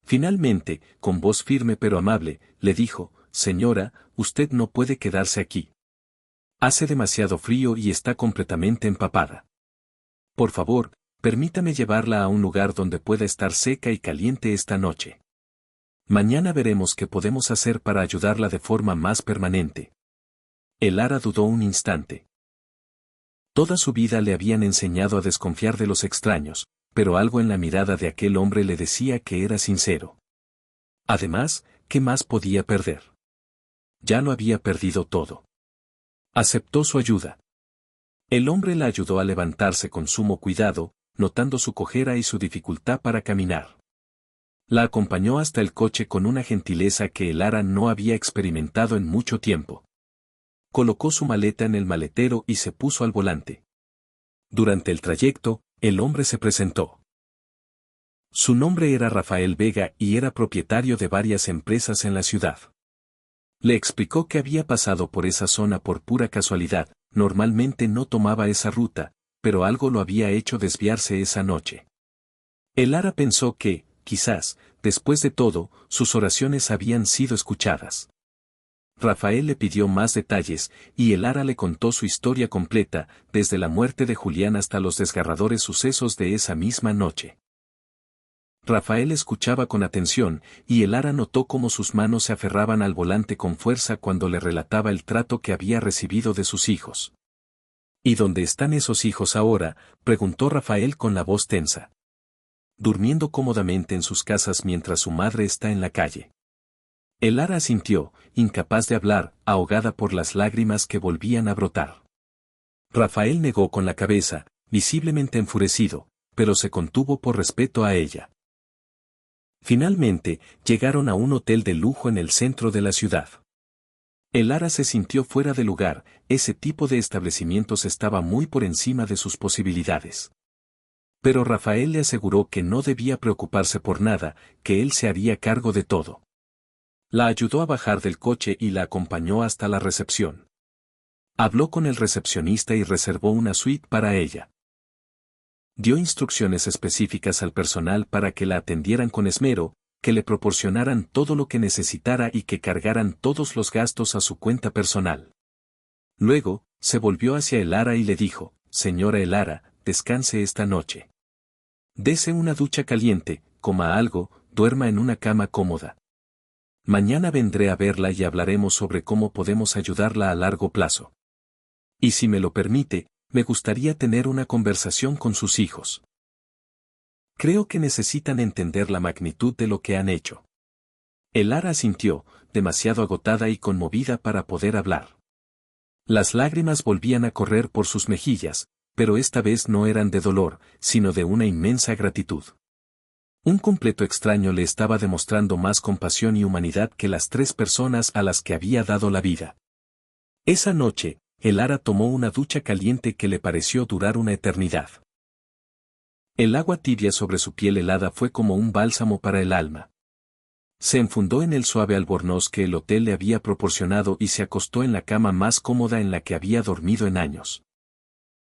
Speaker 1: Finalmente, con voz firme pero amable, le dijo: «Señora, usted no puede quedarse aquí. Hace demasiado frío y está completamente empapada. Por favor, permítame llevarla a un lugar donde pueda estar seca y caliente esta noche. Mañana veremos qué podemos hacer para ayudarla de forma más permanente». El Ara dudó un instante. Toda su vida le habían enseñado a desconfiar de los extraños, pero algo en la mirada de aquel hombre le decía que era sincero. Además, ¿qué más podía perder? Ya lo había perdido todo. Aceptó su ayuda. El hombre la ayudó a levantarse con sumo cuidado, notando su cojera y su dificultad para caminar. La acompañó hasta el coche con una gentileza que el Ara no había experimentado en mucho tiempo. Colocó su maleta en el maletero y se puso al volante. Durante el trayecto, el hombre se presentó. Su nombre era Rafael Vega y era propietario de varias empresas en la ciudad. Le explicó que había pasado por esa zona por pura casualidad, normalmente no tomaba esa ruta, pero algo lo había hecho desviarse esa noche. El Lara pensó que, quizás, después de todo, sus oraciones habían sido escuchadas. Rafael le pidió más detalles, y el Lara le contó su historia completa, desde la muerte de Julián hasta los desgarradores sucesos de esa misma noche. Rafael escuchaba con atención, y el Lara notó cómo sus manos se aferraban al volante con fuerza cuando le relataba el trato que había recibido de sus hijos. ¿Y dónde están esos hijos ahora?, preguntó Rafael con la voz tensa. Durmiendo cómodamente en sus casas mientras su madre está en la calle. El Lara asintió, incapaz de hablar, ahogada por las lágrimas que volvían a brotar. Rafael negó con la cabeza, visiblemente enfurecido, pero se contuvo por respeto a ella. Finalmente, llegaron a un hotel de lujo en el centro de la ciudad. El Lara se sintió fuera de lugar, ese tipo de establecimientos estaba muy por encima de sus posibilidades. Pero Rafael le aseguró que no debía preocuparse por nada, que él se haría cargo de todo. La ayudó a bajar del coche y la acompañó hasta la recepción. Habló con el recepcionista y reservó una suite para ella. Dio instrucciones específicas al personal para que la atendieran con esmero, que le proporcionaran todo lo que necesitara y que cargaran todos los gastos a su cuenta personal. Luego, se volvió hacia el Lara y le dijo: «Señora El Lara, descanse esta noche. Dese una ducha caliente, coma algo, duerma en una cama cómoda. Mañana vendré a verla y hablaremos sobre cómo podemos ayudarla a largo plazo. Y si me lo permite, me gustaría tener una conversación con sus hijos. Creo que necesitan entender la magnitud de lo que han hecho». El Lara asintió, demasiado agotada y conmovida para poder hablar. Las lágrimas volvían a correr por sus mejillas, pero esta vez no eran de dolor, sino de una inmensa gratitud. Un completo extraño le estaba demostrando más compasión y humanidad que las 3 personas a las que había dado la vida. Esa noche, el Lara tomó una ducha caliente que le pareció durar una eternidad. El agua tibia sobre su piel helada fue como un bálsamo para el alma. Se enfundó en el suave albornoz que el hotel le había proporcionado y se acostó en la cama más cómoda en la que había dormido en años.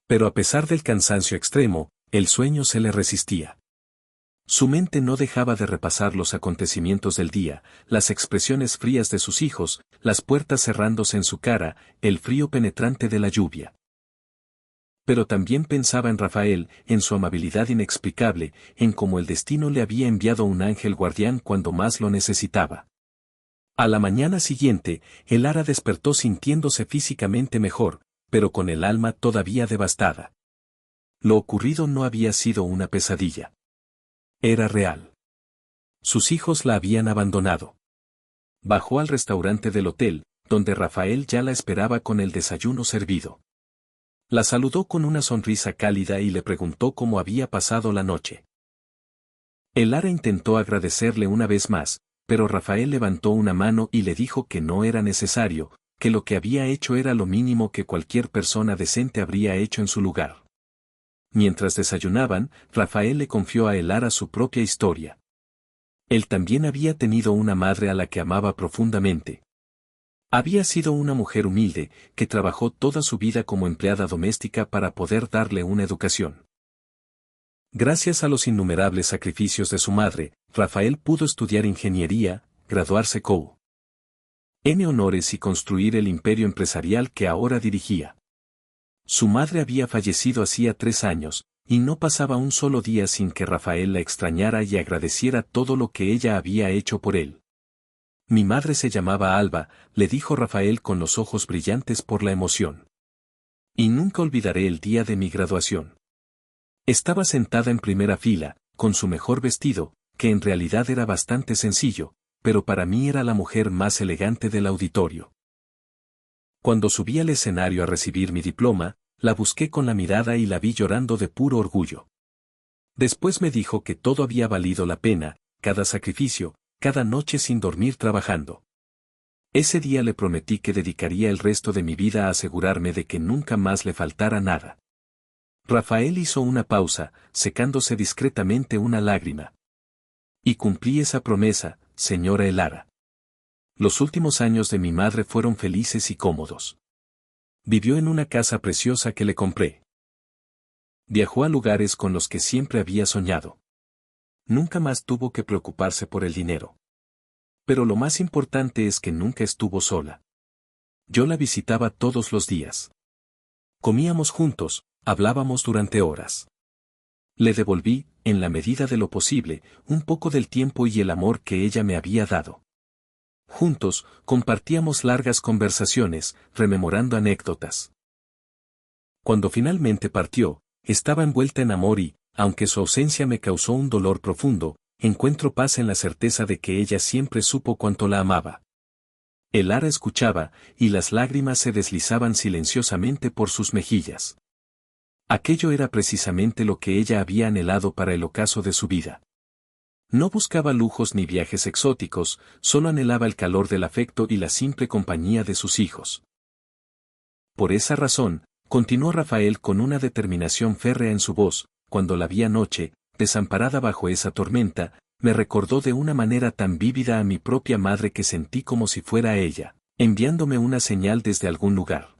Speaker 1: Pero a pesar del cansancio extremo, el sueño se le resistía. Su mente no dejaba de repasar los acontecimientos del día, las expresiones frías de sus hijos, las puertas cerrándose en su cara, el frío penetrante de la lluvia. Pero también pensaba en Rafael, en su amabilidad inexplicable, en cómo el destino le había enviado un ángel guardián cuando más lo necesitaba. A la mañana siguiente, el Lara despertó sintiéndose físicamente mejor, pero con el alma todavía devastada. Lo ocurrido no había sido una pesadilla. Era real. Sus hijos la habían abandonado. Bajó al restaurante del hotel, donde Rafael ya la esperaba con el desayuno servido. La saludó con una sonrisa cálida y le preguntó cómo había pasado la noche. El Lara intentó agradecerle una vez más, pero Rafael levantó una mano y le dijo que no era necesario, que lo que había hecho era lo mínimo que cualquier persona decente habría hecho en su lugar. Mientras desayunaban, Rafael le confió a El Lara su propia historia. Él también había tenido una madre a la que amaba profundamente. Había sido una mujer humilde, que trabajó toda su vida como empleada doméstica para poder darle una educación. Gracias a los innumerables sacrificios de su madre, Rafael pudo estudiar ingeniería, graduarse con N honores y construir el imperio empresarial que ahora dirigía. Su madre había fallecido hacía 3 años, y no pasaba un solo día sin que Rafael la extrañara y agradeciera todo lo que ella había hecho por él. Mi madre se llamaba Alba, le dijo Rafael con los ojos brillantes por la emoción. Y nunca olvidaré el día de mi graduación. Estaba sentada en primera fila, con su mejor vestido, que en realidad era bastante sencillo, pero para mí era la mujer más elegante del auditorio. Cuando subí al escenario a recibir mi diploma, la busqué con la mirada y la vi llorando de puro orgullo. Después me dijo que todo había valido la pena, cada sacrificio, cada noche sin dormir trabajando. Ese día le prometí que dedicaría el resto de mi vida a asegurarme de que nunca más le faltara nada. Rafael hizo una pausa, secándose discretamente una lágrima. Y cumplí esa promesa, señora Elara. Los últimos años de mi madre fueron felices y cómodos. Vivió en una casa preciosa que le compré. Viajó a lugares con los que siempre había soñado. Nunca más tuvo que preocuparse por el dinero. Pero lo más importante es que nunca estuvo sola. Yo la visitaba todos los días. Comíamos juntos, hablábamos durante horas. Le devolví, en la medida de lo posible, un poco del tiempo y el amor que ella me había dado. Juntos, compartíamos largas conversaciones, rememorando anécdotas. Cuando finalmente partió, estaba envuelta en amor y, aunque su ausencia me causó un dolor profundo, encuentro paz en la certeza de que ella siempre supo cuánto la amaba. Elara escuchaba, y las lágrimas se deslizaban silenciosamente por sus mejillas. Aquello era precisamente lo que ella había anhelado para el ocaso de su vida. No buscaba lujos ni viajes exóticos, solo anhelaba el calor del afecto y la simple compañía de sus hijos. Por esa razón, continuó Rafael con una determinación férrea en su voz, cuando la vi anoche, desamparada bajo esa tormenta, me recordó de una manera tan vívida a mi propia madre que sentí como si fuera ella, enviándome una señal desde algún lugar.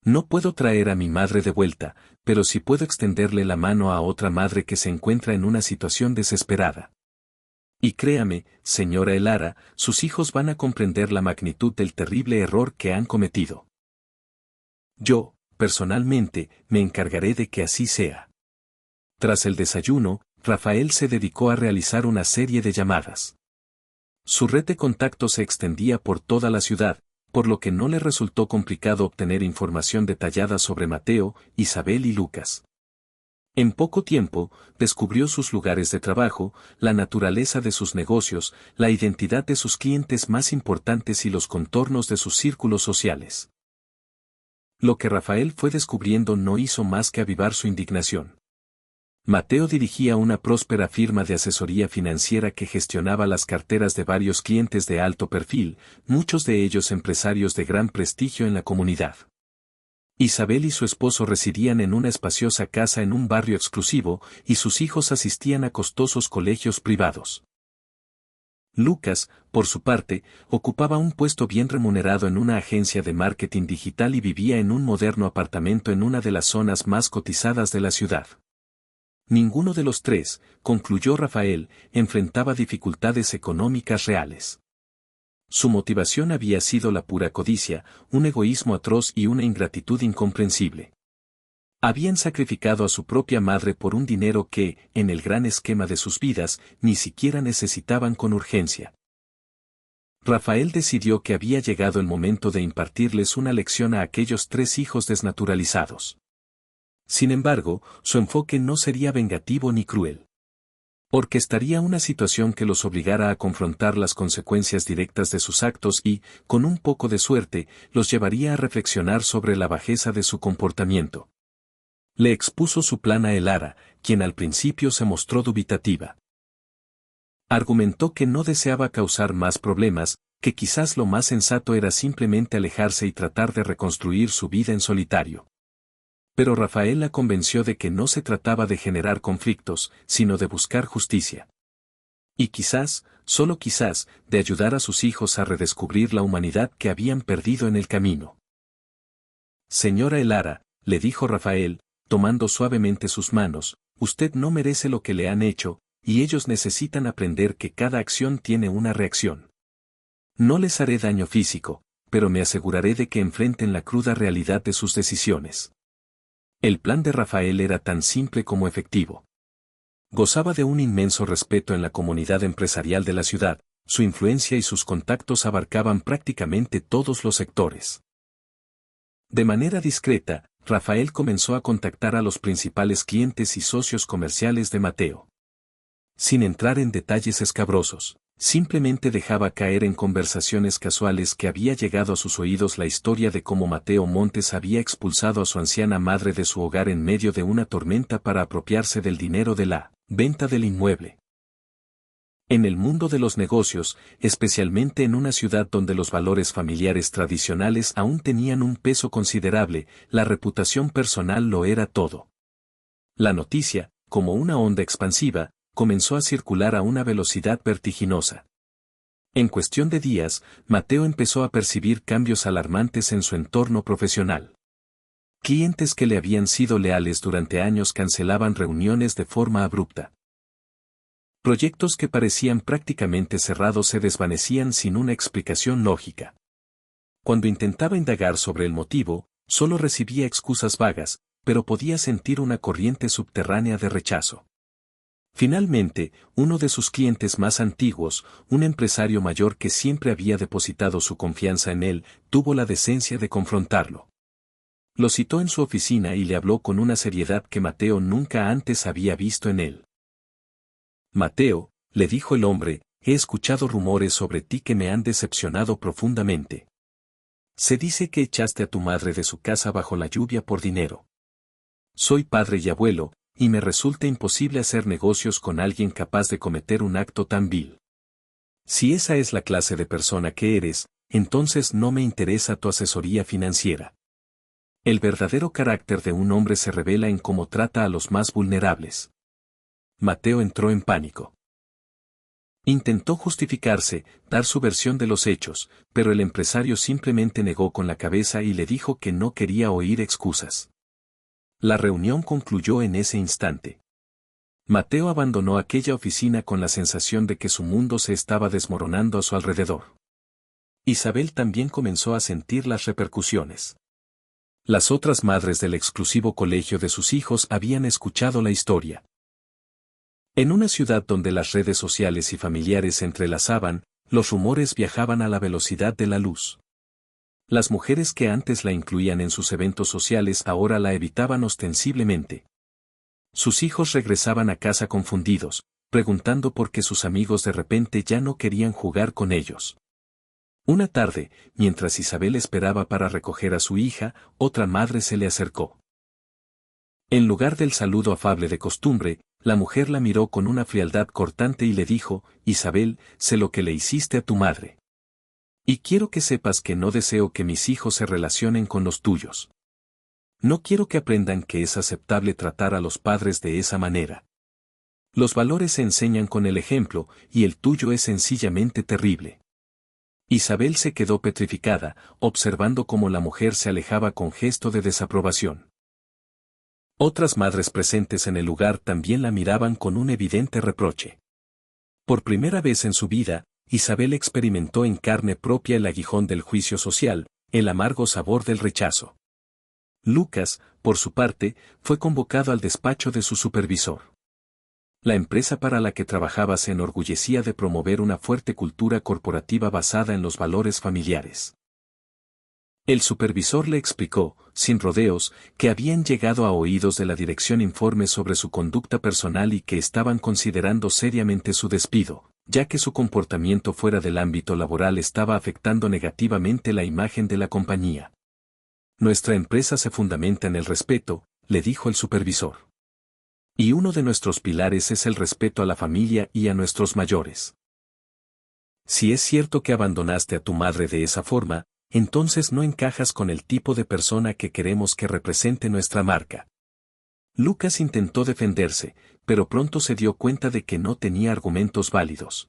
Speaker 1: No puedo traer a mi madre de vuelta, pero sí puedo extenderle la mano a otra madre que se encuentra en una situación desesperada. Y créame, señora Elara, sus hijos van a comprender la magnitud del terrible error que han cometido. Yo, personalmente, me encargaré de que así sea. Tras el desayuno, Rafael se dedicó a realizar una serie de llamadas. Su red de contactos se extendía por toda la ciudad, por lo que no le resultó complicado obtener información detallada sobre Mateo, Isabel y Lucas. En poco tiempo, descubrió sus lugares de trabajo, la naturaleza de sus negocios, la identidad de sus clientes más importantes y los contornos de sus círculos sociales. Lo que Rafael fue descubriendo no hizo más que avivar su indignación. Mateo dirigía una próspera firma de asesoría financiera que gestionaba las carteras de varios clientes de alto perfil, muchos de ellos empresarios de gran prestigio en la comunidad. Isabel y su esposo residían en una espaciosa casa en un barrio exclusivo, y sus hijos asistían a costosos colegios privados. Lucas, por su parte, ocupaba un puesto bien remunerado en una agencia de marketing digital y vivía en un moderno apartamento en una de las zonas más cotizadas de la ciudad. Ninguno de los tres, concluyó Rafael, enfrentaba dificultades económicas reales. Su motivación había sido la pura codicia, un egoísmo atroz y una ingratitud incomprensible. Habían sacrificado a su propia madre por un dinero que, en el gran esquema de sus vidas, ni siquiera necesitaban con urgencia. Rafael decidió que había llegado el momento de impartirles una lección a aquellos tres hijos desnaturalizados. Sin embargo, su enfoque no sería vengativo ni cruel. Orquestaría una situación que los obligara a confrontar las consecuencias directas de sus actos y, con un poco de suerte, los llevaría a reflexionar sobre la bajeza de su comportamiento. Le expuso su plan a Elara, quien al principio se mostró dubitativa. Argumentó que no deseaba causar más problemas, que quizás lo más sensato era simplemente alejarse y tratar de reconstruir su vida en solitario. Pero Rafael la convenció de que no se trataba de generar conflictos, sino de buscar justicia. Y quizás, solo quizás, de ayudar a sus hijos a redescubrir la humanidad que habían perdido en el camino. Señora Elara, le dijo Rafael, tomando suavemente sus manos, usted no merece lo que le han hecho, y ellos necesitan aprender que cada acción tiene una reacción. No les haré daño físico, pero me aseguraré de que enfrenten la cruda realidad de sus decisiones. El plan de Rafael era tan simple como efectivo. Gozaba de un inmenso respeto en la comunidad empresarial de la ciudad, su influencia y sus contactos abarcaban prácticamente todos los sectores. De manera discreta, Rafael comenzó a contactar a los principales clientes y socios comerciales de Mateo. Sin entrar en detalles escabrosos, simplemente dejaba caer en conversaciones casuales que había llegado a sus oídos la historia de cómo Mateo Montes había expulsado a su anciana madre de su hogar en medio de una tormenta para apropiarse del dinero de la venta del inmueble. En el mundo de los negocios, especialmente en una ciudad donde los valores familiares tradicionales aún tenían un peso considerable, la reputación personal lo era todo. La noticia, como una onda expansiva, comenzó a circular a una velocidad vertiginosa. En cuestión de días, Mateo empezó a percibir cambios alarmantes en su entorno profesional. Clientes que le habían sido leales durante años cancelaban reuniones de forma abrupta. Proyectos que parecían prácticamente cerrados se desvanecían sin una explicación lógica. Cuando intentaba indagar sobre el motivo, solo recibía excusas vagas, pero podía sentir una corriente subterránea de rechazo. Finalmente, uno de sus clientes más antiguos, un empresario mayor que siempre había depositado su confianza en él, tuvo la decencia de confrontarlo. Lo citó en su oficina y le habló con una seriedad que Mateo nunca antes había visto en él. Mateo, le dijo el hombre, he escuchado rumores sobre ti que me han decepcionado profundamente. Se dice que echaste a tu madre de su casa bajo la lluvia por dinero. Soy padre y abuelo, y me resulta imposible hacer negocios con alguien capaz de cometer un acto tan vil. Si esa es la clase de persona que eres, entonces no me interesa tu asesoría financiera. El verdadero carácter de un hombre se revela en cómo trata a los más vulnerables. Mateo entró en pánico. Intentó justificarse, dar su versión de los hechos, pero el empresario simplemente negó con la cabeza y le dijo que no quería oír excusas. La reunión concluyó en ese instante. Mateo abandonó aquella oficina con la sensación de que su mundo se estaba desmoronando a su alrededor. Isabel también comenzó a sentir las repercusiones. Las otras madres del exclusivo colegio de sus hijos habían escuchado la historia. En una ciudad donde las redes sociales y familiares se entrelazaban, los rumores viajaban a la velocidad de la luz. Las mujeres que antes la incluían en sus eventos sociales ahora la evitaban ostensiblemente. Sus hijos regresaban a casa confundidos, preguntando por qué sus amigos de repente ya no querían jugar con ellos. Una tarde, mientras Isabel esperaba para recoger a su hija, otra madre se le acercó. En lugar del saludo afable de costumbre, la mujer la miró con una frialdad cortante y le dijo, Isabel, sé lo que le hiciste a tu madre. Y quiero que sepas que no deseo que mis hijos se relacionen con los tuyos. No quiero que aprendan que es aceptable tratar a los padres de esa manera. Los valores se enseñan con el ejemplo, y el tuyo es sencillamente terrible. Isabel se quedó petrificada, observando cómo la mujer se alejaba con gesto de desaprobación. Otras madres presentes en el lugar también la miraban con un evidente reproche. Por primera vez en su vida, Isabel experimentó en carne propia el aguijón del juicio social, el amargo sabor del rechazo. Lucas, por su parte, fue convocado al despacho de su supervisor. La empresa para la que trabajaba se enorgullecía de promover una fuerte cultura corporativa basada en los valores familiares. El supervisor le explicó, sin rodeos, que habían llegado a oídos de la dirección informes sobre su conducta personal y que estaban considerando seriamente su despido, ya que su comportamiento fuera del ámbito laboral estaba afectando negativamente la imagen de la compañía. Nuestra empresa se fundamenta en el respeto, le dijo el supervisor. Y uno de nuestros pilares es el respeto a la familia y a nuestros mayores. Si es cierto que abandonaste a tu madre de esa forma, entonces no encajas con el tipo de persona que queremos que represente nuestra marca. Lucas intentó defenderse, pero pronto se dio cuenta de que no tenía argumentos válidos.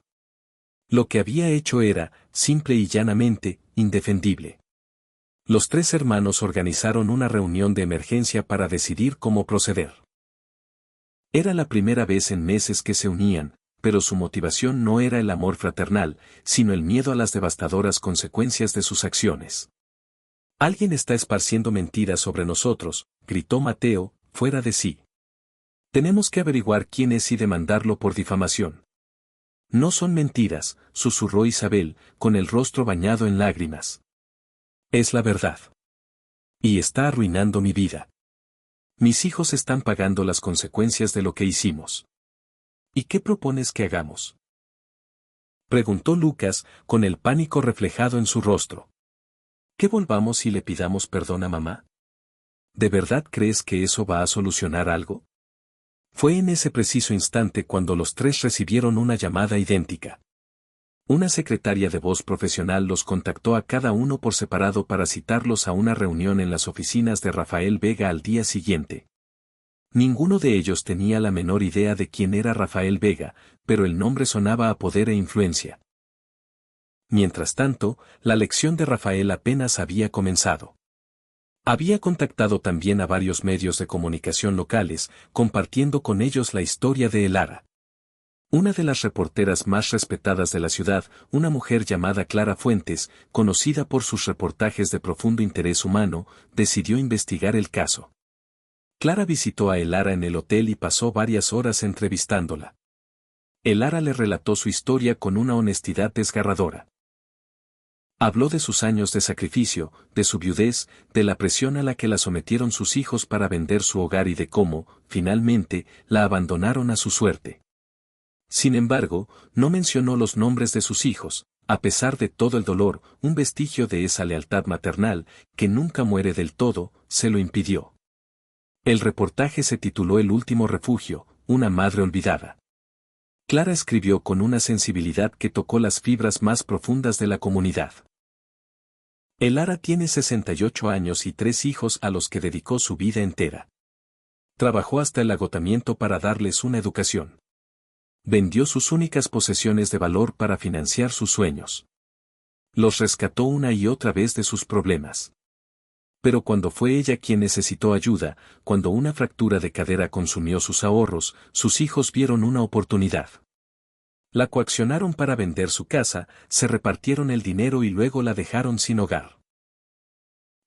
Speaker 1: Lo que había hecho era, simple y llanamente, indefendible. Los tres hermanos organizaron una reunión de emergencia para decidir cómo proceder. Era la primera vez en meses que se unían, pero su motivación no era el amor fraternal, sino el miedo a las devastadoras consecuencias de sus acciones. Alguien está esparciendo mentiras sobre nosotros, gritó Mateo, fuera de sí. Tenemos que averiguar quién es y demandarlo por difamación. No son mentiras, susurró Isabel, con el rostro bañado en lágrimas. Es la verdad. Y está arruinando mi vida. Mis hijos están pagando las consecuencias de lo que hicimos. ¿Y qué propones que hagamos? Preguntó Lucas, con el pánico reflejado en su rostro. ¿Que volvamos y le pidamos perdón a mamá? ¿De verdad crees que eso va a solucionar algo? Fue en ese preciso instante cuando los tres recibieron una llamada idéntica. Una secretaria de voz profesional los contactó a cada uno por separado para citarlos a una reunión en las oficinas de Rafael Vega al día siguiente. Ninguno de ellos tenía la menor idea de quién era Rafael Vega, pero el nombre sonaba a poder e influencia. Mientras tanto, la lección de Rafael apenas había comenzado. Había contactado también a varios medios de comunicación locales, compartiendo con ellos la historia de Elara. Una de las reporteras más respetadas de la ciudad, una mujer llamada Clara Fuentes, conocida por sus reportajes de profundo interés humano, decidió investigar el caso. Clara visitó a Elara en el hotel y pasó varias horas entrevistándola. Elara le relató su historia con una honestidad desgarradora. Habló de sus años de sacrificio, de su viudez, de la presión a la que la sometieron sus hijos para vender su hogar y de cómo, finalmente, la abandonaron a su suerte. Sin embargo, no mencionó los nombres de sus hijos, a pesar de todo el dolor, un vestigio de esa lealtad maternal, que nunca muere del todo, se lo impidió. El reportaje se tituló El último refugio, una madre olvidada. Clara escribió con una sensibilidad que tocó las fibras más profundas de la comunidad. Elara tiene 68 años y 3 hijos a los que dedicó su vida entera. Trabajó hasta el agotamiento para darles una educación. Vendió sus únicas posesiones de valor para financiar sus sueños. Los rescató una y otra vez de sus problemas. Pero cuando fue ella quien necesitó ayuda, cuando una fractura de cadera consumió sus ahorros, sus hijos vieron una oportunidad. La coaccionaron para vender su casa, se repartieron el dinero y luego la dejaron sin hogar.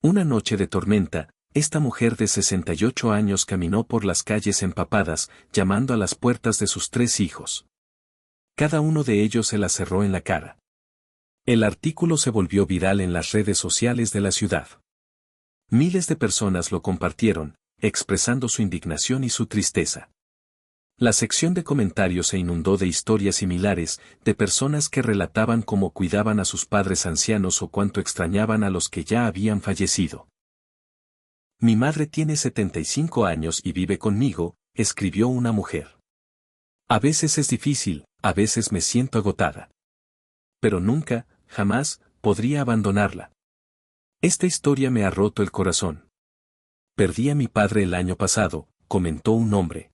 Speaker 1: Una noche de tormenta, esta mujer de 68 años caminó por las calles empapadas, llamando a las puertas de sus 3 hijos. Cada uno de ellos se la cerró en la cara. El artículo se volvió viral en las redes sociales de la ciudad. Miles de personas lo compartieron, expresando su indignación y su tristeza. La sección de comentarios se inundó de historias similares, de personas que relataban cómo cuidaban a sus padres ancianos o cuánto extrañaban a los que ya habían fallecido. Mi madre tiene 75 años y vive conmigo, escribió una mujer. A veces es difícil, a veces me siento agotada. Pero nunca, jamás, podría abandonarla. Esta historia me ha roto el corazón. Perdí a mi padre el año pasado, comentó un hombre.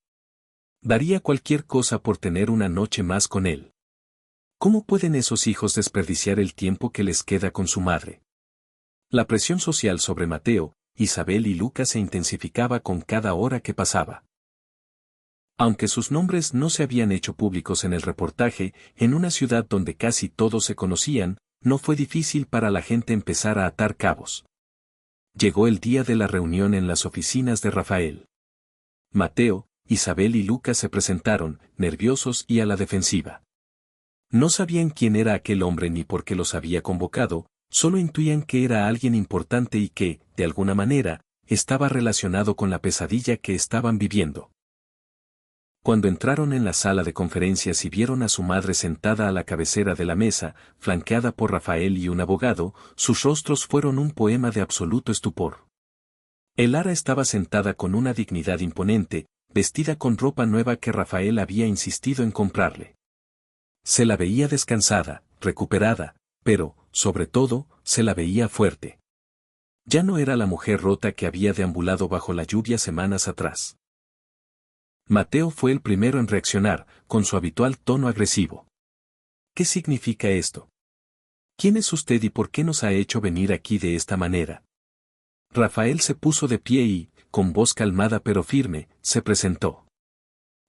Speaker 1: Daría cualquier cosa por tener una noche más con él. ¿Cómo pueden esos hijos desperdiciar el tiempo que les queda con su madre? La presión social sobre Mateo, Isabel y Lucas se intensificaba con cada hora que pasaba. Aunque sus nombres no se habían hecho públicos en el reportaje, en una ciudad donde casi todos se conocían, no fue difícil para la gente empezar a atar cabos. Llegó el día de la reunión en las oficinas de Rafael. Mateo, Isabel y Lucas se presentaron, nerviosos y a la defensiva. No sabían quién era aquel hombre ni por qué los había convocado, solo intuían que era alguien importante y que, de alguna manera, estaba relacionado con la pesadilla que estaban viviendo. Cuando entraron en la sala de conferencias y vieron a su madre sentada a la cabecera de la mesa, flanqueada por Rafael y un abogado, sus rostros fueron un poema de absoluto estupor. Elara estaba sentada con una dignidad imponente, vestida con ropa nueva que Rafael había insistido en comprarle. Se la veía descansada, recuperada, pero, sobre todo, se la veía fuerte. Ya no era la mujer rota que había deambulado bajo la lluvia semanas atrás. Mateo fue el primero en reaccionar, con su habitual tono agresivo. ¿Qué significa esto? ¿Quién es usted y por qué nos ha hecho venir aquí de esta manera? Rafael se puso de pie y, con voz calmada pero firme, se presentó.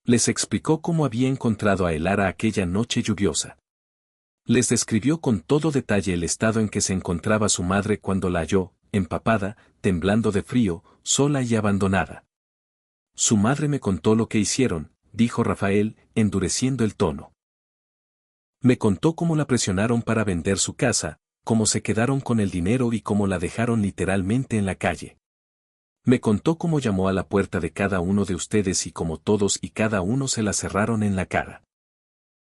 Speaker 1: Les explicó cómo había encontrado a Elara aquella noche lluviosa. Les describió con todo detalle el estado en que se encontraba su madre cuando la halló, empapada, temblando de frío, sola y abandonada. Su madre me contó lo que hicieron, dijo Rafael, endureciendo el tono. Me contó cómo la presionaron para vender su casa, cómo se quedaron con el dinero y cómo la dejaron literalmente en la calle. Me contó cómo llamó a la puerta de cada uno de ustedes y cómo todos y cada uno se la cerraron en la cara.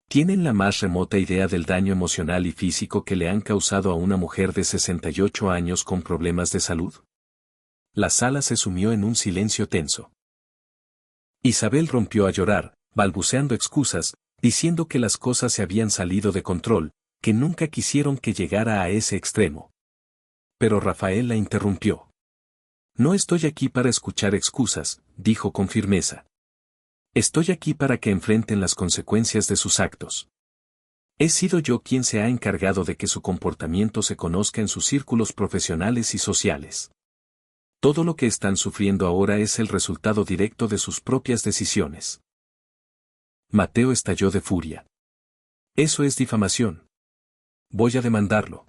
Speaker 1: ¿Tienen la más remota idea del daño emocional y físico que le han causado a una mujer de 68 años con problemas de salud? La sala se sumió en un silencio tenso. Isabel rompió a llorar, balbuceando excusas, diciendo que las cosas se habían salido de control, que nunca quisieron que llegara a ese extremo. Pero Rafael la interrumpió. No estoy aquí para escuchar excusas, dijo con firmeza. Estoy aquí para que enfrenten las consecuencias de sus actos. He sido yo quien se ha encargado de que su comportamiento se conozca en sus círculos profesionales y sociales. Todo lo que están sufriendo ahora es el resultado directo de sus propias decisiones. Mateo estalló de furia. Eso es difamación. Voy a demandarlo.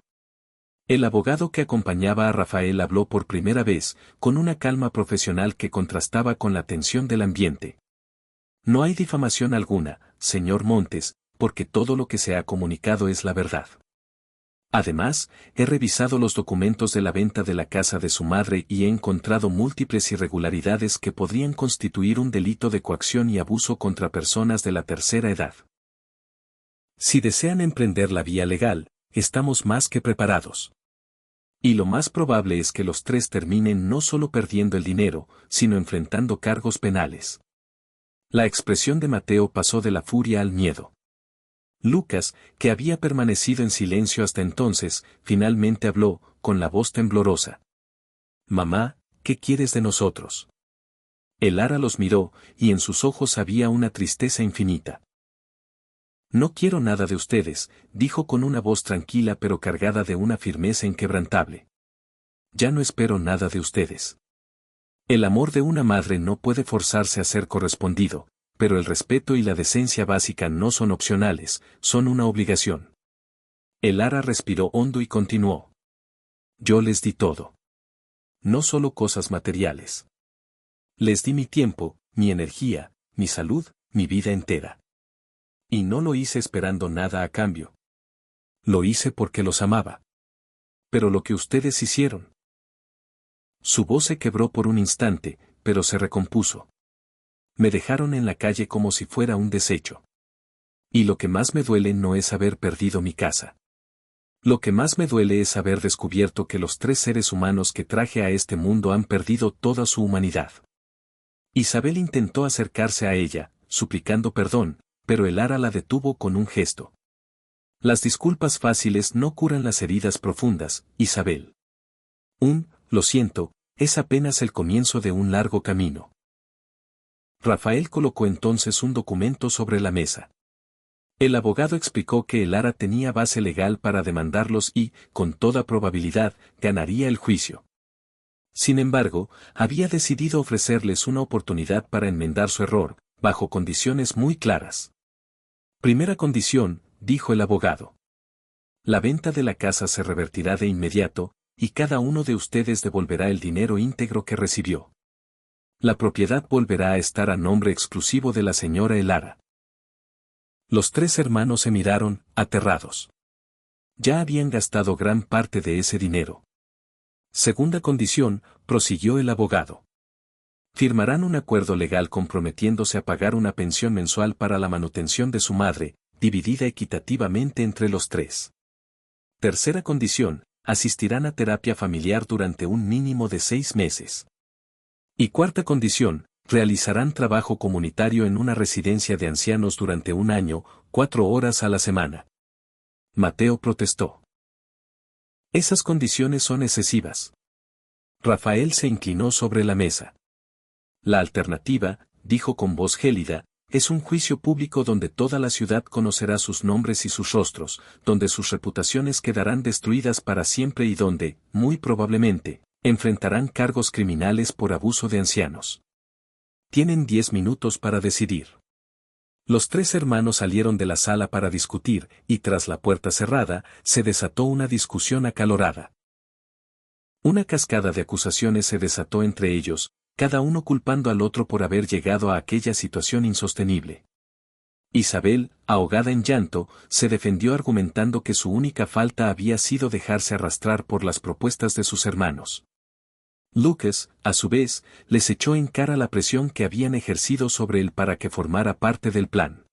Speaker 1: El abogado que acompañaba a Rafael habló por primera vez, con una calma profesional que contrastaba con la tensión del ambiente. No hay difamación alguna, señor Montes, porque todo lo que se ha comunicado es la verdad. Además, he revisado los documentos de la venta de la casa de su madre y he encontrado múltiples irregularidades que podrían constituir un delito de coacción y abuso contra personas de la tercera edad. Si desean emprender la vía legal, estamos más que preparados. Y lo más probable es que los tres terminen no solo perdiendo el dinero, sino enfrentando cargos penales. La expresión de Mateo pasó de la furia al miedo. Lucas, que había permanecido en silencio hasta entonces, finalmente habló, con la voz temblorosa. Mamá, ¿qué quieres de nosotros? El ara los miró, y en sus ojos había una tristeza infinita. No quiero nada de ustedes, dijo con una voz tranquila pero cargada de una firmeza inquebrantable. Ya no espero nada de ustedes. El amor de una madre no puede forzarse a ser correspondido, pero el respeto y la decencia básica no son opcionales, son una obligación. El ara respiró hondo y continuó. Yo les di todo. No solo cosas materiales. Les di mi tiempo, mi energía, mi salud, mi vida entera. Y no lo hice esperando nada a cambio. Lo hice porque los amaba. Pero lo que ustedes hicieron. Su voz se quebró por un instante, pero se recompuso. Me dejaron en la calle como si fuera un desecho. Y lo que más me duele no es haber perdido mi casa. Lo que más me duele es haber descubierto que los tres seres humanos que traje a este mundo han perdido toda su humanidad. Isabel intentó acercarse a ella, suplicando perdón, pero el ara la detuvo con un gesto. Las disculpas fáciles no curan las heridas profundas, Isabel. Lo siento, es apenas el comienzo de un largo camino. Rafael colocó entonces un documento sobre la mesa. El abogado explicó que el ara tenía base legal para demandarlos y, con toda probabilidad, ganaría el juicio. Sin embargo, había decidido ofrecerles una oportunidad para enmendar su error, bajo condiciones muy claras. Primera condición, dijo el abogado. La venta de la casa se revertirá de inmediato, y cada uno de ustedes devolverá el dinero íntegro que recibió. La propiedad volverá a estar a nombre exclusivo de la señora Elara. Los tres hermanos se miraron, aterrados. Ya habían gastado gran parte de ese dinero. Segunda condición, prosiguió el abogado. Firmarán un acuerdo legal comprometiéndose a pagar una pensión mensual para la manutención de su madre, dividida equitativamente entre los tres. Tercera condición, asistirán a terapia familiar durante un mínimo de 6 meses. Y cuarta condición, realizarán trabajo comunitario en una residencia de ancianos durante un año, 4 horas a la semana. Mateo protestó. Esas condiciones son excesivas. Rafael se inclinó sobre la mesa. La alternativa, dijo con voz gélida, es un juicio público donde toda la ciudad conocerá sus nombres y sus rostros, donde sus reputaciones quedarán destruidas para siempre y donde, muy probablemente, enfrentarán cargos criminales por abuso de ancianos. Tienen 10 minutos para decidir. Los tres hermanos salieron de la sala para discutir, y tras la puerta cerrada, se desató una discusión acalorada. Una cascada de acusaciones se desató entre ellos, cada uno culpando al otro por haber llegado a aquella situación insostenible. Isabel, ahogada en llanto, se defendió argumentando que su única falta había sido dejarse arrastrar por las propuestas de sus hermanos. Lucas, a su vez, les echó en cara la presión que habían ejercido sobre él para que formara parte del plan.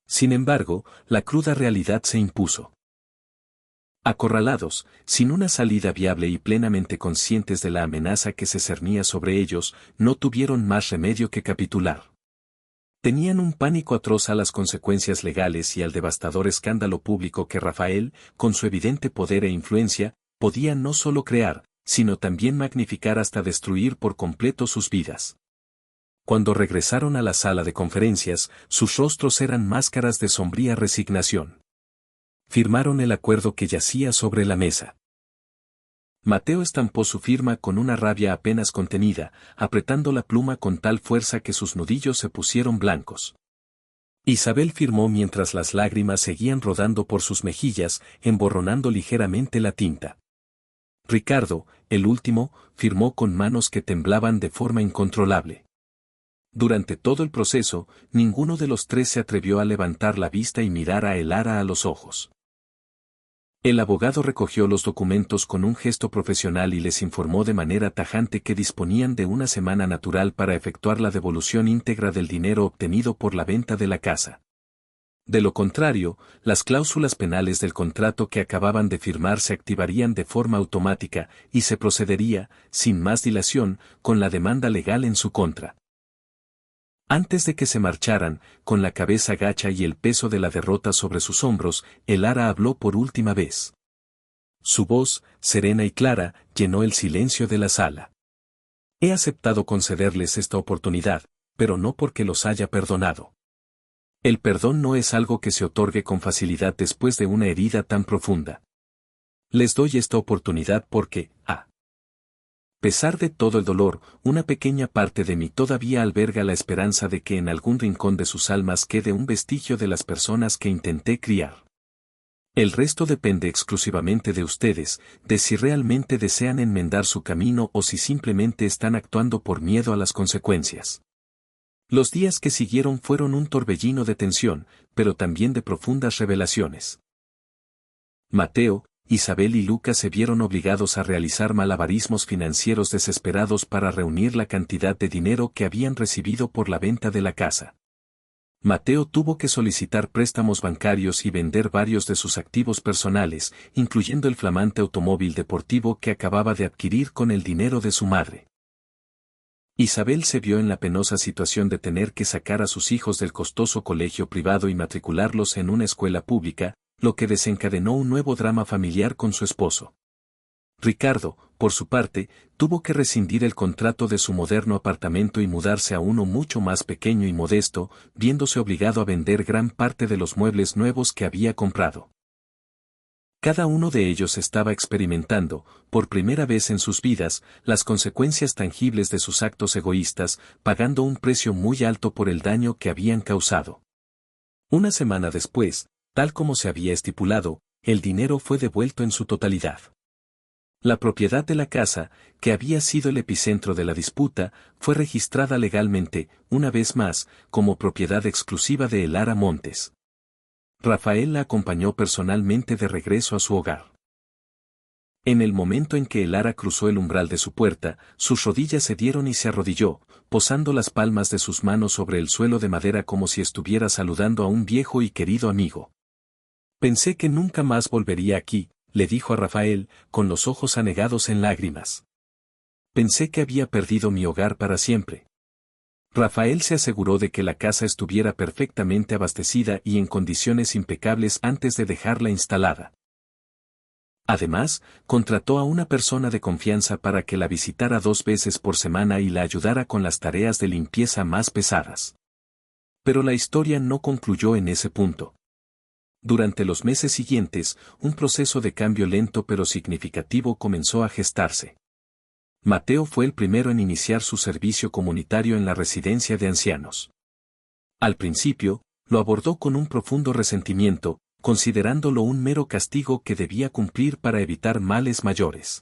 Speaker 1: Sin embargo, la cruda realidad se impuso. Acorralados, sin una salida viable y plenamente conscientes de la amenaza que se cernía sobre ellos, no tuvieron más remedio que capitular. Tenían un pánico atroz a las consecuencias legales y al devastador escándalo público que Rafael, con su evidente poder e influencia, podía no solo crear, sino también magnificar hasta destruir por completo sus vidas. Cuando regresaron a la sala de conferencias, sus rostros eran máscaras de sombría resignación. Firmaron el acuerdo que yacía sobre la mesa. Mateo estampó su firma con una rabia apenas contenida, apretando la pluma con tal fuerza que sus nudillos se pusieron blancos. Isabel firmó mientras las lágrimas seguían rodando por sus mejillas, emborronando ligeramente la tinta. Ricardo, el último, firmó con manos que temblaban de forma incontrolable. Durante todo el proceso, ninguno de los tres se atrevió a levantar la vista y mirar a Elara a los ojos. El abogado recogió los documentos con un gesto profesional y les informó de manera tajante que disponían de una semana natural para efectuar la devolución íntegra del dinero obtenido por la venta de la casa. De lo contrario, las cláusulas penales del contrato que acababan de firmar se activarían de forma automática y se procedería, sin más dilación, con la demanda legal en su contra. Antes de que se marcharan, con la cabeza gacha y el peso de la derrota sobre sus hombros, Elara habló por última vez. Su voz, serena y clara, llenó el silencio de la sala. He aceptado concederles esta oportunidad, pero no porque los haya perdonado. El perdón no es algo que se otorgue con facilidad después de una herida tan profunda. Les doy esta oportunidad porque, a pesar de todo el dolor, una pequeña parte de mí todavía alberga la esperanza de que en algún rincón de sus almas quede un vestigio de las personas que intenté criar. El resto depende exclusivamente de ustedes, de si realmente desean enmendar su camino o si simplemente están actuando por miedo a las consecuencias. Los días que siguieron fueron un torbellino de tensión, pero también de profundas revelaciones. Mateo, Isabel y Lucas se vieron obligados a realizar malabarismos financieros desesperados para reunir la cantidad de dinero que habían recibido por la venta de la casa. Mateo tuvo que solicitar préstamos bancarios y vender varios de sus activos personales, incluyendo el flamante automóvil deportivo que acababa de adquirir con el dinero de su madre. Isabel se vio en la penosa situación de tener que sacar a sus hijos del costoso colegio privado y matricularlos en una escuela pública, lo que desencadenó un nuevo drama familiar con su esposo. Ricardo, por su parte, tuvo que rescindir el contrato de su moderno apartamento y mudarse a uno mucho más pequeño y modesto, viéndose obligado a vender gran parte de los muebles nuevos que había comprado. Cada uno de ellos estaba experimentando, por primera vez en sus vidas, las consecuencias tangibles de sus actos egoístas, pagando un precio muy alto por el daño que habían causado. Una semana después, tal como se había estipulado, el dinero fue devuelto en su totalidad. La propiedad de la casa, que había sido el epicentro de la disputa, fue registrada legalmente, una vez más, como propiedad exclusiva de Elara Montes. Rafael la acompañó personalmente de regreso a su hogar. En el momento en que Elara cruzó el umbral de su puerta, sus rodillas se dieron y se arrodilló, posando las palmas de sus manos sobre el suelo de madera como si estuviera saludando a un viejo y querido amigo. Pensé que nunca más volvería aquí, le dijo a Rafael, con los ojos anegados en lágrimas. Pensé que había perdido mi hogar para siempre. Rafael se aseguró de que la casa estuviera perfectamente abastecida y en condiciones impecables antes de dejarla instalada. Además, contrató a una persona de confianza para que la visitara 2 veces por semana y la ayudara con las tareas de limpieza más pesadas. Pero la historia no concluyó en ese punto. Durante los meses siguientes, un proceso de cambio lento pero significativo comenzó a gestarse. Mateo fue el primero en iniciar su servicio comunitario en la residencia de ancianos. Al principio, lo abordó con un profundo resentimiento, considerándolo un mero castigo que debía cumplir para evitar males mayores.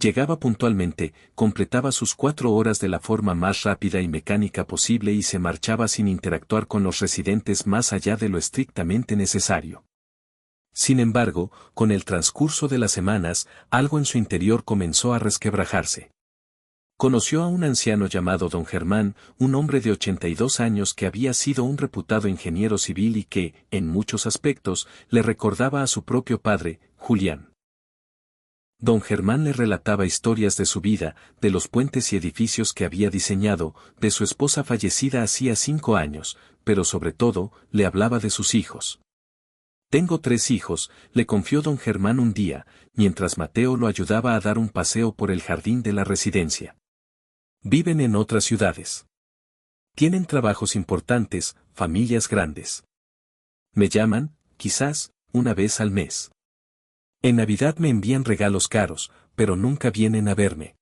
Speaker 1: Llegaba puntualmente, completaba sus 4 horas de la forma más rápida y mecánica posible y se marchaba sin interactuar con los residentes más allá de lo estrictamente necesario. Sin embargo, con el transcurso de las semanas, algo en su interior comenzó a resquebrajarse. Conoció a un anciano llamado don Germán, un hombre de 82 años que había sido un reputado ingeniero civil y que, en muchos aspectos, le recordaba a su propio padre, Julián. Don Germán le relataba historias de su vida, de los puentes y edificios que había diseñado, de su esposa fallecida hacía 5 años, pero sobre todo, le hablaba de sus hijos. Tengo 3 hijos, le confió don Germán un día, mientras Mateo lo ayudaba a dar un paseo por el jardín de la residencia. Viven en otras ciudades. Tienen trabajos importantes, familias grandes. Me llaman, quizás, una vez al mes. En Navidad me envían regalos caros, pero nunca vienen a verme.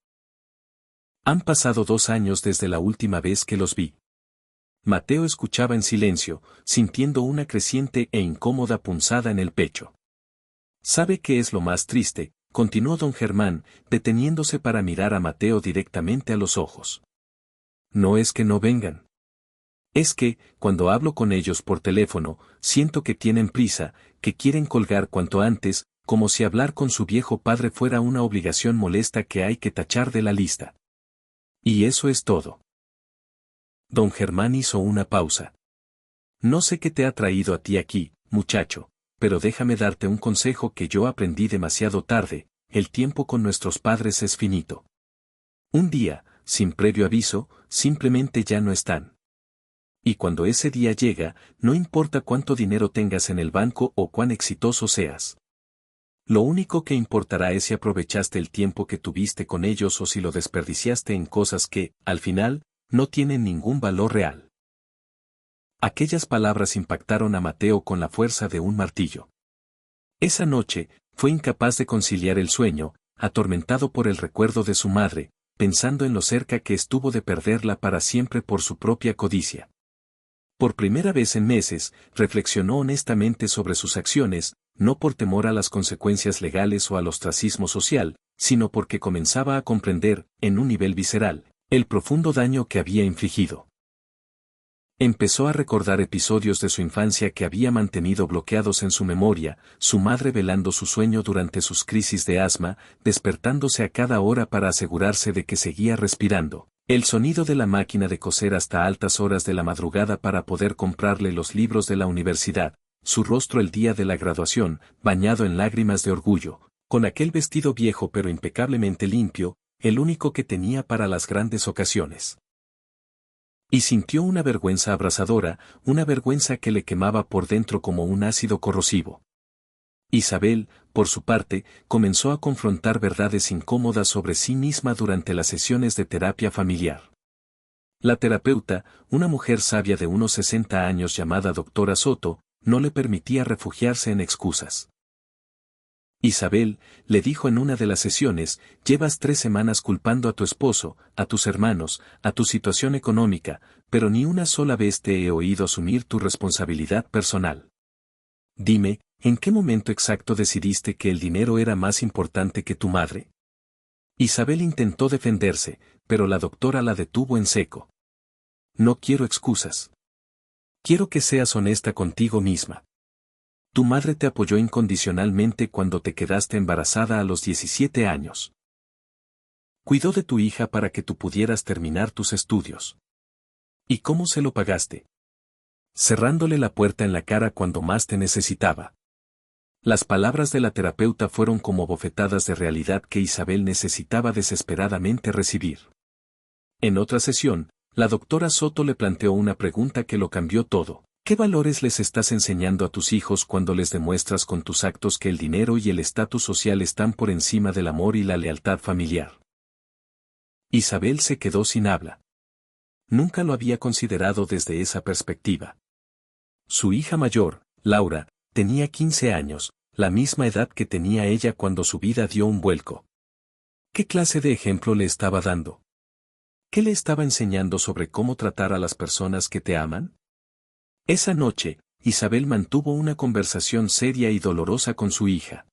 Speaker 1: Han pasado 2 años desde la última vez que los vi. Mateo escuchaba en silencio, sintiendo una creciente e incómoda punzada en el pecho. ¿Sabe qué es lo más triste?, continuó don Germán, deteniéndose para mirar a Mateo directamente a los ojos. No es que no vengan. Es que, cuando hablo con ellos por teléfono, siento que tienen prisa, que quieren colgar cuanto antes, como si hablar con su viejo padre fuera una obligación molesta que hay que tachar de la lista. Y eso es todo. Don Germán hizo una pausa. No sé qué te ha traído a ti aquí, muchacho, pero déjame darte un consejo que yo aprendí demasiado tarde: el tiempo con nuestros padres es finito. Un día, sin previo aviso, simplemente ya no están. Y cuando ese día llega, no importa cuánto dinero tengas en el banco o cuán exitoso seas. Lo único que importará es si aprovechaste el tiempo que tuviste con ellos o si lo desperdiciaste en cosas que, al final, no tienen ningún valor real. Aquellas palabras impactaron a Mateo con la fuerza de un martillo. Esa noche, fue incapaz de conciliar el sueño, atormentado por el recuerdo de su madre, pensando en lo cerca que estuvo de perderla para siempre por su propia codicia. Por primera vez en meses, reflexionó honestamente sobre sus acciones, no por temor a las consecuencias legales o al ostracismo social, sino porque comenzaba a comprender, en un nivel visceral, el profundo daño que había infligido. Empezó a recordar episodios de su infancia que había mantenido bloqueados en su memoria: su madre velando su sueño durante sus crisis de asma, despertándose a cada hora para asegurarse de que seguía respirando, el sonido de la máquina de coser hasta altas horas de la madrugada para poder comprarle los libros de la universidad, su rostro el día de la graduación, bañado en lágrimas de orgullo, con aquel vestido viejo pero impecablemente limpio, el único que tenía para las grandes ocasiones. Y sintió una vergüenza abrasadora, una vergüenza que le quemaba por dentro como un ácido corrosivo. Isabel, por su parte, comenzó a confrontar verdades incómodas sobre sí misma durante las sesiones de terapia familiar. La terapeuta, una mujer sabia de unos 60 años llamada doctora Soto, no le permitía refugiarse en excusas. Isabel, le dijo en una de las sesiones, llevas 3 semanas culpando a tu esposo, a tus hermanos, a tu situación económica, pero ni una sola vez te he oído asumir tu responsabilidad personal. Dime, ¿en qué momento exacto decidiste que el dinero era más importante que tu madre? Isabel intentó defenderse, pero la doctora la detuvo en seco. No quiero excusas. Quiero que seas honesta contigo misma. Tu madre te apoyó incondicionalmente cuando te quedaste embarazada a los 17 años. Cuidó de tu hija para que tú pudieras terminar tus estudios. ¿Y cómo se lo pagaste? Cerrándole la puerta en la cara cuando más te necesitaba. Las palabras de la terapeuta fueron como bofetadas de realidad que Isabel necesitaba desesperadamente recibir. En otra sesión, la doctora Soto le planteó una pregunta que lo cambió todo. ¿Qué valores les estás enseñando a tus hijos cuando les demuestras con tus actos que el dinero y el estatus social están por encima del amor y la lealtad familiar? Isabel se quedó sin habla. Nunca lo había considerado desde esa perspectiva. Su hija mayor, Laura, tenía 15 años, la misma edad que tenía ella cuando su vida dio un vuelco. ¿Qué clase de ejemplo le estaba dando? ¿Qué le estaba enseñando sobre cómo tratar a las personas que te aman? Esa noche, Isabel mantuvo una conversación seria y dolorosa con su hija.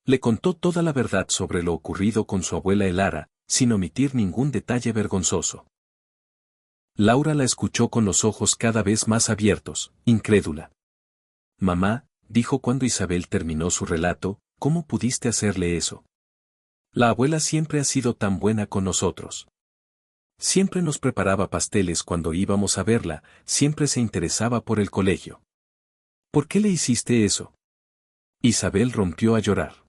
Speaker 1: Le contó toda la verdad sobre lo ocurrido con su abuela Elara, sin omitir ningún detalle vergonzoso. Laura la escuchó con los ojos cada vez más abiertos, incrédula. Mamá, dijo cuando Isabel terminó su relato, ¿cómo pudiste hacerle eso? La abuela siempre ha sido tan buena con nosotros. Siempre nos preparaba pasteles cuando íbamos a verla, siempre se interesaba por el colegio. ¿Por qué le hiciste eso? Isabel rompió a llorar.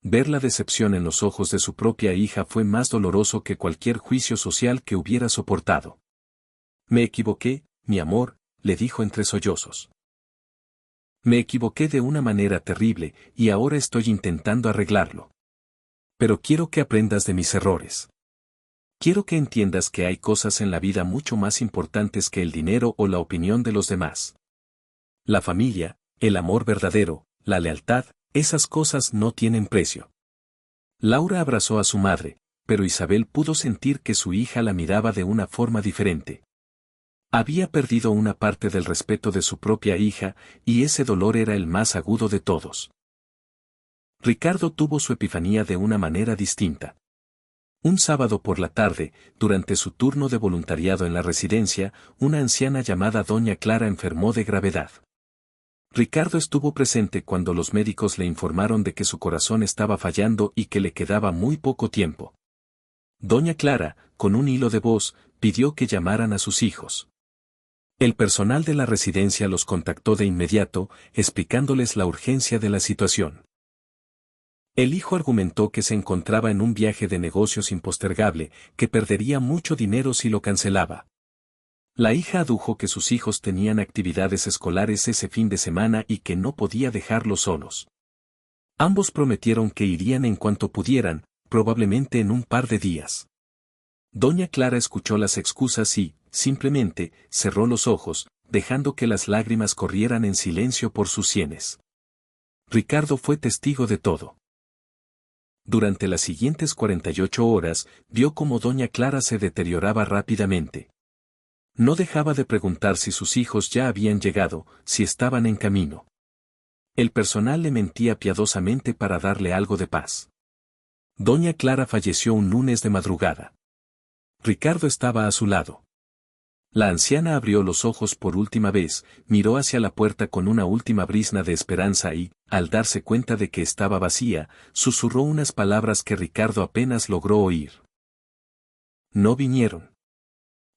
Speaker 1: Ver la decepción en los ojos de su propia hija fue más doloroso que cualquier juicio social que hubiera soportado. Me equivoqué, mi amor, le dijo entre sollozos. Me equivoqué de una manera terrible, y ahora estoy intentando arreglarlo. Pero quiero que aprendas de mis errores. Quiero que entiendas que hay cosas en la vida mucho más importantes que el dinero o la opinión de los demás. La familia, el amor verdadero, la lealtad, esas cosas no tienen precio. Laura abrazó a su madre, pero Isabel pudo sentir que su hija la miraba de una forma diferente. Había perdido una parte del respeto de su propia hija, y ese dolor era el más agudo de todos. Ricardo tuvo su epifanía de una manera distinta. Un sábado por la tarde, durante su turno de voluntariado en la residencia, una anciana llamada Doña Clara enfermó de gravedad. Ricardo estuvo presente cuando los médicos le informaron de que su corazón estaba fallando y que le quedaba muy poco tiempo. Doña Clara, con un hilo de voz, pidió que llamaran a sus hijos. El personal de la residencia los contactó de inmediato, explicándoles la urgencia de la situación. El hijo argumentó que se encontraba en un viaje de negocios impostergable, que perdería mucho dinero si lo cancelaba. La hija adujo que sus hijos tenían actividades escolares ese fin de semana y que no podía dejarlos solos. Ambos prometieron que irían en cuanto pudieran, probablemente en un par de días. Doña Clara escuchó las excusas y, simplemente, cerró los ojos, dejando que las lágrimas corrieran en silencio por sus sienes. Ricardo fue testigo de todo. Durante las siguientes 48 horas, vio cómo Doña Clara se deterioraba rápidamente. No dejaba de preguntar si sus hijos ya habían llegado, si estaban en camino. El personal le mentía piadosamente para darle algo de paz. Doña Clara falleció un lunes de madrugada. Ricardo estaba a su lado. La anciana abrió los ojos por última vez, miró hacia la puerta con una última brizna de esperanza y, al darse cuenta de que estaba vacía, susurró unas palabras que Ricardo apenas logró oír. No vinieron.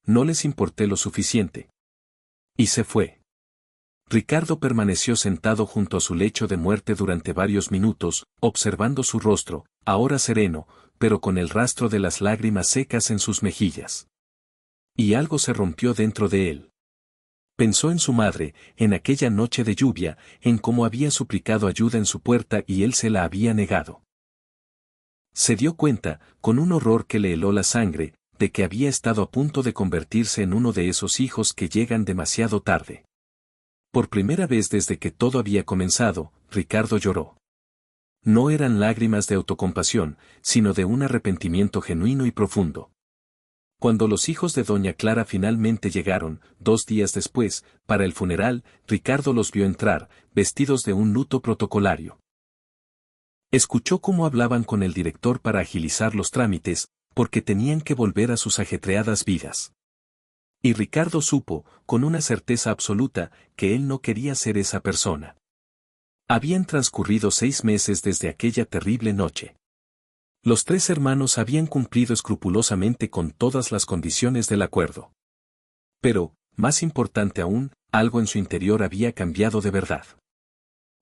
Speaker 1: No les importé lo suficiente. Y se fue. Ricardo permaneció sentado junto a su lecho de muerte durante varios minutos, observando su rostro, ahora sereno, pero con el rastro de las lágrimas secas en sus mejillas. Y algo se rompió dentro de él. Pensó en su madre, en aquella noche de lluvia, en cómo había suplicado ayuda en su puerta y él se la había negado. Se dio cuenta, con un horror que le heló la sangre, de que había estado a punto de convertirse en uno de esos hijos que llegan demasiado tarde. Por primera vez desde que todo había comenzado, Ricardo lloró. No eran lágrimas de autocompasión, sino de un arrepentimiento genuino y profundo. Cuando los hijos de Doña Clara finalmente llegaron, 2 días después, para el funeral, Ricardo los vio entrar, vestidos de un luto protocolario. Escuchó cómo hablaban con el director para agilizar los trámites, porque tenían que volver a sus ajetreadas vidas. Y Ricardo supo, con una certeza absoluta, que él no quería ser esa persona. Habían transcurrido 6 meses desde aquella terrible noche. Los 3 hermanos habían cumplido escrupulosamente con todas las condiciones del acuerdo. Pero, más importante aún, algo en su interior había cambiado de verdad.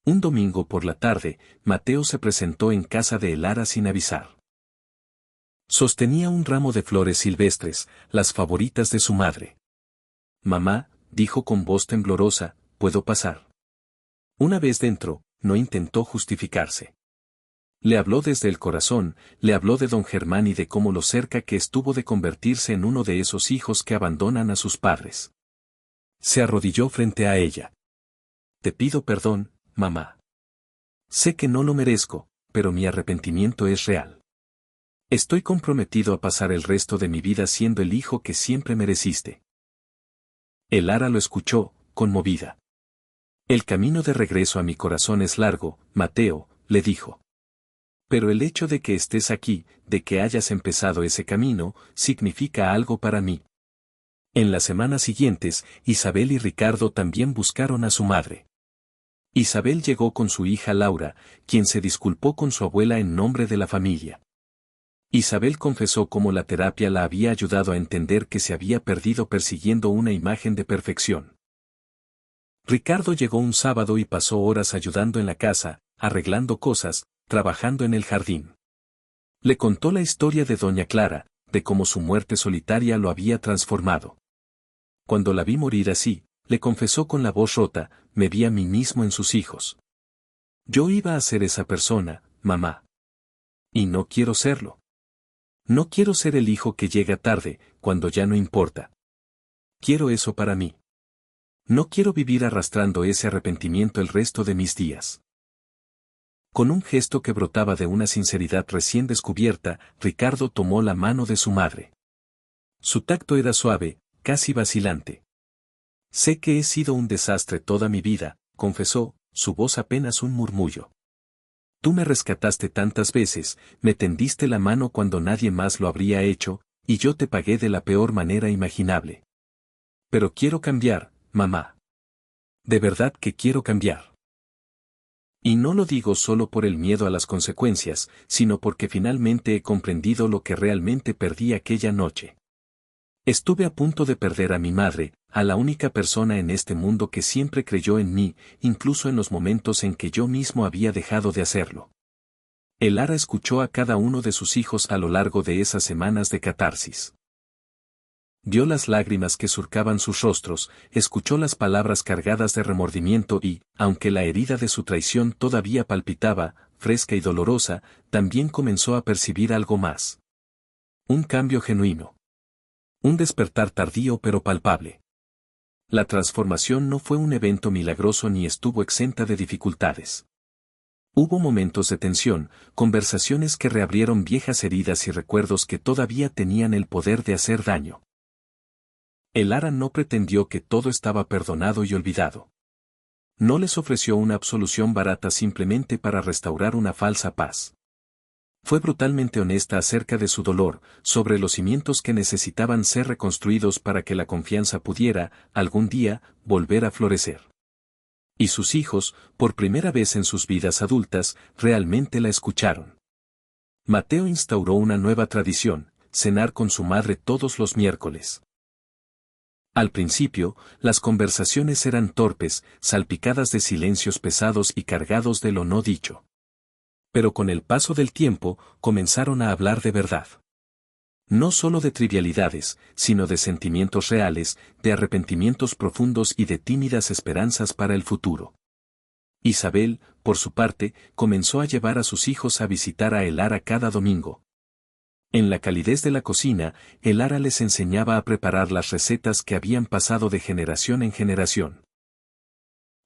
Speaker 1: Un domingo por la tarde, Mateo se presentó en casa de Elara sin avisar. Sostenía un ramo de flores silvestres, las favoritas de su madre. «Mamá», dijo con voz temblorosa, «¿puedo pasar?». Una vez dentro, no intentó justificarse. Le habló desde el corazón, le habló de don Germán y de cómo lo cerca que estuvo de convertirse en uno de esos hijos que abandonan a sus padres. Se arrodilló frente a ella. «Te pido perdón, mamá. Sé que no lo merezco, pero mi arrepentimiento es real. Estoy comprometido a pasar el resto de mi vida siendo el hijo que siempre mereciste». Elara lo escuchó, conmovida. «El camino de regreso a mi corazón es largo, Mateo», le dijo. «Pero el hecho de que estés aquí, de que hayas empezado ese camino, significa algo para mí». En las semanas siguientes, Isabel y Ricardo también buscaron a su madre. Isabel llegó con su hija Laura, quien se disculpó con su abuela en nombre de la familia. Isabel confesó cómo la terapia la había ayudado a entender que se había perdido persiguiendo una imagen de perfección. Ricardo llegó un sábado y pasó horas ayudando en la casa, arreglando cosas, trabajando en el jardín. Le contó la historia de Doña Clara, de cómo su muerte solitaria lo había transformado. Cuando la vi morir así, le confesó con la voz rota, me vi a mí mismo en sus hijos. Yo iba a ser esa persona, mamá. Y no quiero serlo. No quiero ser el hijo que llega tarde, cuando ya no importa. Quiero eso para mí. No quiero vivir arrastrando ese arrepentimiento el resto de mis días. Con un gesto que brotaba de una sinceridad recién descubierta, Ricardo tomó la mano de su madre. Su tacto era suave, casi vacilante. Sé que he sido un desastre toda mi vida, confesó, su voz apenas un murmullo. Tú me rescataste tantas veces, me tendiste la mano cuando nadie más lo habría hecho, y yo te pagué de la peor manera imaginable. Pero quiero cambiar, mamá. De verdad que quiero cambiar. Y no lo digo solo por el miedo a las consecuencias, sino porque finalmente he comprendido lo que realmente perdí aquella noche. Estuve a punto de perder a mi madre, a la única persona en este mundo que siempre creyó en mí, incluso en los momentos en que yo mismo había dejado de hacerlo. Elara escuchó a cada uno de sus hijos a lo largo de esas semanas de catarsis. Vio las lágrimas que surcaban sus rostros, escuchó las palabras cargadas de remordimiento y, aunque la herida de su traición todavía palpitaba, fresca y dolorosa, también comenzó a percibir algo más. Un cambio genuino. Un despertar tardío pero palpable. La transformación no fue un evento milagroso ni estuvo exenta de dificultades. Hubo momentos de tensión, conversaciones que reabrieron viejas heridas y recuerdos que todavía tenían el poder de hacer daño. Elara no pretendió que todo estaba perdonado y olvidado. No les ofreció una absolución barata simplemente para restaurar una falsa paz. Fue brutalmente honesta acerca de su dolor, sobre los cimientos que necesitaban ser reconstruidos para que la confianza pudiera, algún día, volver a florecer. Y sus hijos, por primera vez en sus vidas adultas, realmente la escucharon. Mateo instauró una nueva tradición, cenar con su madre todos los miércoles. Al principio, las conversaciones eran torpes, salpicadas de silencios pesados y cargados de lo no dicho. Pero con el paso del tiempo, comenzaron a hablar de verdad. No solo de trivialidades, sino de sentimientos reales, de arrepentimientos profundos y de tímidas esperanzas para el futuro. Isabel, por su parte, comenzó a llevar a sus hijos a visitar a Elara cada domingo. En la calidez de la cocina, Elara les enseñaba a preparar las recetas que habían pasado de generación en generación.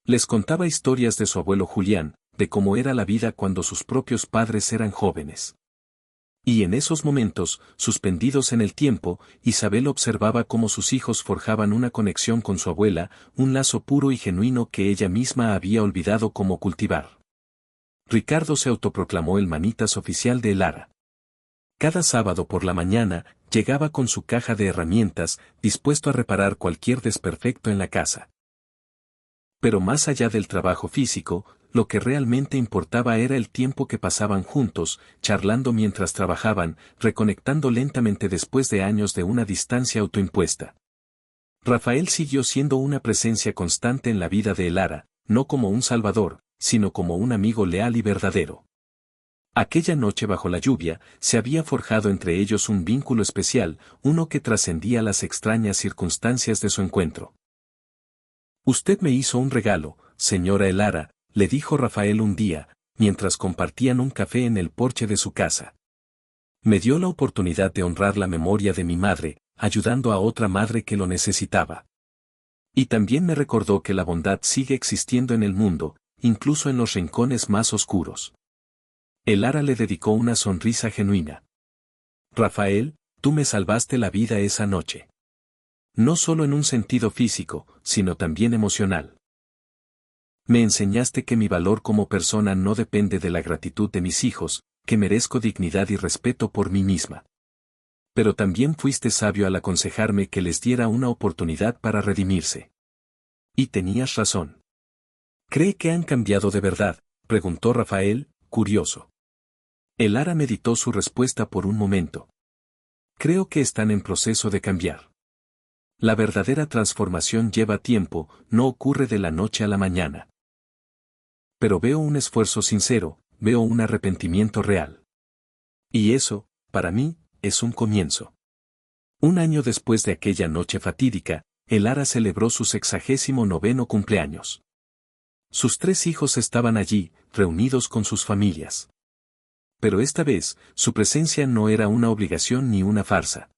Speaker 1: Les contaba historias de su abuelo Julián, de cómo era la vida cuando sus propios padres eran jóvenes. Y en esos momentos, suspendidos en el tiempo, Isabel observaba cómo sus hijos forjaban una conexión con su abuela, un lazo puro y genuino que ella misma había olvidado cómo cultivar. Ricardo se autoproclamó el manitas oficial de Elara. Cada sábado por la mañana, llegaba con su caja de herramientas, dispuesto a reparar cualquier desperfecto en la casa. Pero más allá del trabajo físico, lo que realmente importaba era el tiempo que pasaban juntos, charlando mientras trabajaban, reconectando lentamente después de años de una distancia autoimpuesta. Rafael siguió siendo una presencia constante en la vida de Elara, no como un salvador, sino como un amigo leal y verdadero. Aquella noche bajo la lluvia, se había forjado entre ellos un vínculo especial, uno que trascendía las extrañas circunstancias de su encuentro. Usted me hizo un regalo, señora Elara, le dijo Rafael un día, mientras compartían un café en el porche de su casa. Me dio la oportunidad de honrar la memoria de mi madre, ayudando a otra madre que lo necesitaba. Y también me recordó que la bondad sigue existiendo en el mundo, incluso en los rincones más oscuros. Elara le dedicó una sonrisa genuina. Rafael, tú me salvaste la vida esa noche. No solo en un sentido físico, sino también emocional. Me enseñaste que mi valor como persona no depende de la gratitud de mis hijos, que merezco dignidad y respeto por mí misma. Pero también fuiste sabio al aconsejarme que les diera una oportunidad para redimirse. Y tenías razón. ¿Cree que han cambiado de verdad?, preguntó Rafael, curioso. Elara meditó su respuesta por un momento. Creo que están en proceso de cambiar. La verdadera transformación lleva tiempo, no ocurre de la noche a la mañana. Pero veo un esfuerzo sincero, veo un arrepentimiento real. Y eso, para mí, es un comienzo. Un año después de aquella noche fatídica, Elara celebró su 69º cumpleaños. Sus 3 hijos estaban allí, reunidos con sus familias. Pero esta vez, su presencia no era una obligación ni una farsa.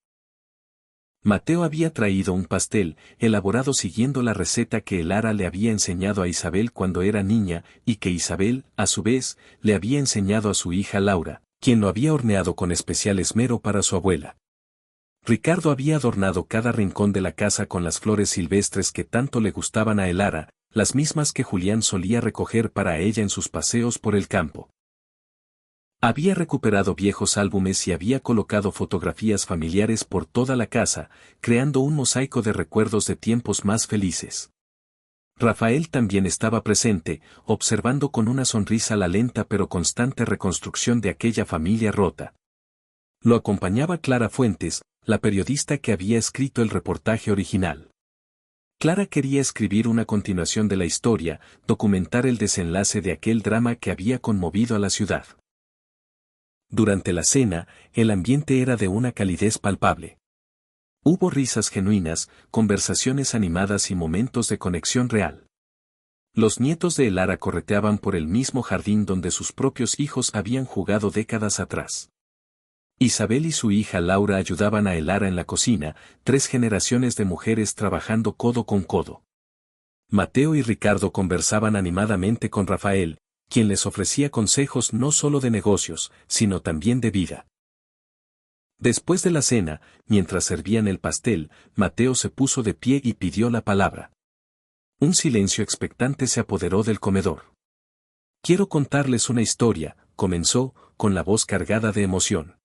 Speaker 1: Mateo había traído un pastel, elaborado siguiendo la receta que Elara le había enseñado a Isabel cuando era niña, y que Isabel, a su vez, le había enseñado a su hija Laura, quien lo había horneado con especial esmero para su abuela. Ricardo había adornado cada rincón de la casa con las flores silvestres que tanto le gustaban a Elara, las mismas que Julián solía recoger para ella en sus paseos por el campo. Había recuperado viejos álbumes y había colocado fotografías familiares por toda la casa, creando un mosaico de recuerdos de tiempos más felices. Rafael también estaba presente, observando con una sonrisa la lenta pero constante reconstrucción de aquella familia rota. Lo acompañaba Clara Fuentes, la periodista que había escrito el reportaje original. Clara quería escribir una continuación de la historia, documentar el desenlace de aquel drama que había conmovido a la ciudad. Durante la cena, el ambiente era de una calidez palpable. Hubo risas genuinas, conversaciones animadas y momentos de conexión real. Los nietos de Elara correteaban por el mismo jardín donde sus propios hijos habían jugado décadas atrás. Isabel y su hija Laura ayudaban a Elara en la cocina, 3 generaciones de mujeres trabajando codo con codo. Mateo y Ricardo conversaban animadamente con Rafael, quien les ofrecía consejos no solo de negocios, sino también de vida. Después de la cena, mientras servían el pastel, Mateo se puso de pie y pidió la palabra. Un silencio expectante se apoderó del comedor. Quiero contarles una historia, comenzó, con la voz cargada de emoción.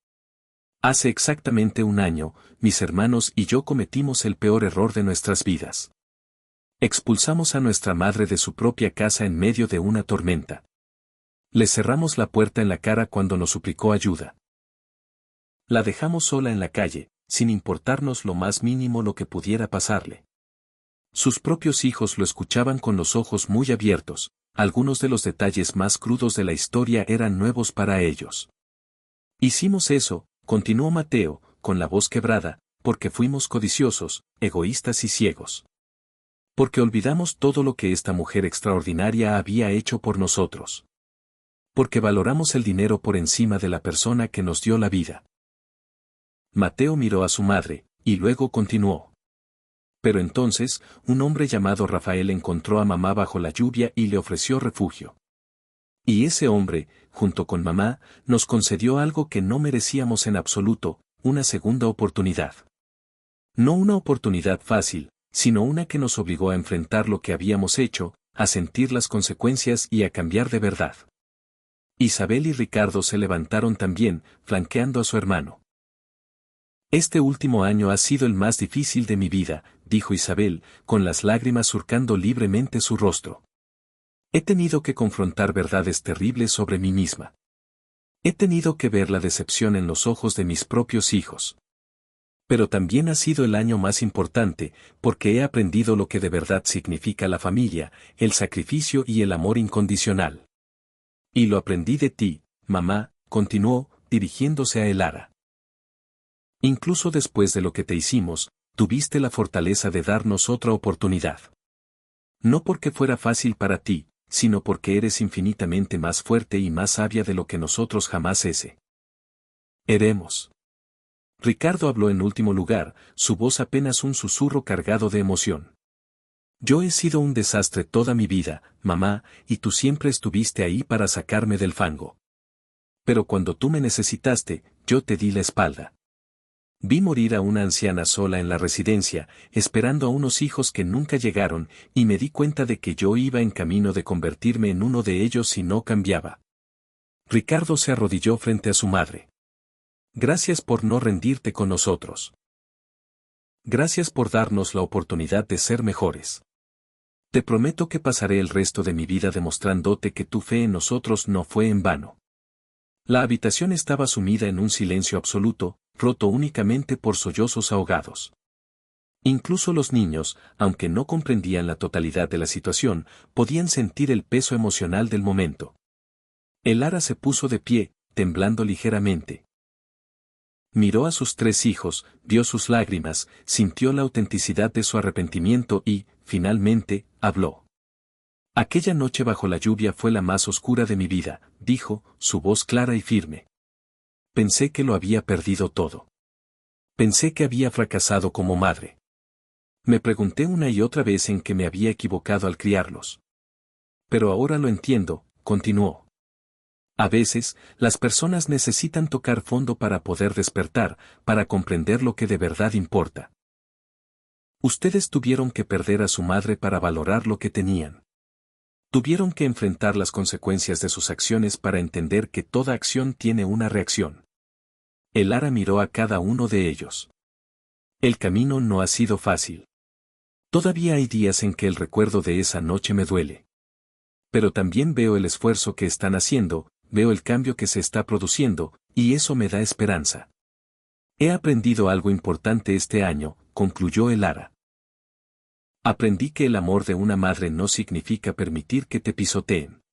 Speaker 1: Hace exactamente un año, mis hermanos y yo cometimos el peor error de nuestras vidas. Expulsamos a nuestra madre de su propia casa en medio de una tormenta. Le cerramos la puerta en la cara cuando nos suplicó ayuda. La dejamos sola en la calle, sin importarnos lo más mínimo lo que pudiera pasarle. Sus propios hijos lo escuchaban con los ojos muy abiertos, algunos de los detalles más crudos de la historia eran nuevos para ellos. Hicimos eso, continuó Mateo, con la voz quebrada, porque fuimos codiciosos, egoístas y ciegos. Porque olvidamos todo lo que esta mujer extraordinaria había hecho por nosotros. Porque valoramos el dinero por encima de la persona que nos dio la vida. Mateo miró a su madre, y luego continuó. Pero entonces, un hombre llamado Rafael encontró a mamá bajo la lluvia y le ofreció refugio. Y ese hombre, junto con mamá, nos concedió algo que no merecíamos en absoluto, una segunda oportunidad. No una oportunidad fácil, sino una que nos obligó a enfrentar lo que habíamos hecho, a sentir las consecuencias y a cambiar de verdad. Isabel y Ricardo se levantaron también, flanqueando a su hermano. Este último año ha sido el más difícil de mi vida, dijo Isabel, con las lágrimas surcando libremente su rostro. He tenido que confrontar verdades terribles sobre mí misma. He tenido que ver la decepción en los ojos de mis propios hijos. Pero también ha sido el año más importante, porque he aprendido lo que de verdad significa la familia, el sacrificio y el amor incondicional. Y lo aprendí de ti, mamá, continuó, dirigiéndose a Elara. Incluso después de lo que te hicimos, tuviste la fortaleza de darnos otra oportunidad. No porque fuera fácil para ti, sino porque eres infinitamente más fuerte y más sabia de lo que nosotros jamás eremos. Ricardo habló en último lugar, su voz apenas un susurro cargado de emoción. Yo he sido un desastre toda mi vida, mamá, y tú siempre estuviste ahí para sacarme del fango. Pero cuando tú me necesitaste, yo te di la espalda. Vi morir a una anciana sola en la residencia, esperando a unos hijos que nunca llegaron, y me di cuenta de que yo iba en camino de convertirme en uno de ellos si no cambiaba. Ricardo se arrodilló frente a su madre. Gracias por no rendirte con nosotros. Gracias por darnos la oportunidad de ser mejores. Te prometo que pasaré el resto de mi vida demostrándote que tu fe en nosotros no fue en vano. La habitación estaba sumida en un silencio absoluto, roto únicamente por sollozos ahogados. Incluso los niños, aunque no comprendían la totalidad de la situación, podían sentir el peso emocional del momento. Elara se puso de pie, temblando ligeramente. Miró a sus 3 hijos, vio sus lágrimas, sintió la autenticidad de su arrepentimiento y, finalmente, habló. Aquella noche bajo la lluvia fue la más oscura de mi vida, dijo, su voz clara y firme. Pensé que lo había perdido todo. Pensé que había fracasado como madre. Me pregunté una y otra vez en qué me había equivocado al criarlos. Pero ahora lo entiendo, continuó. A veces, las personas necesitan tocar fondo para poder despertar, para comprender lo que de verdad importa. Ustedes tuvieron que perder a su madre para valorar lo que tenían. Tuvieron que enfrentar las consecuencias de sus acciones para entender que toda acción tiene una reacción. Elara miró a cada uno de ellos. El camino no ha sido fácil. Todavía hay días en que el recuerdo de esa noche me duele. Pero también veo el esfuerzo que están haciendo, veo el cambio que se está produciendo, y eso me da esperanza. He aprendido algo importante este año, concluyó Elara. Aprendí que el amor de una madre no significa permitir que te pisoteen.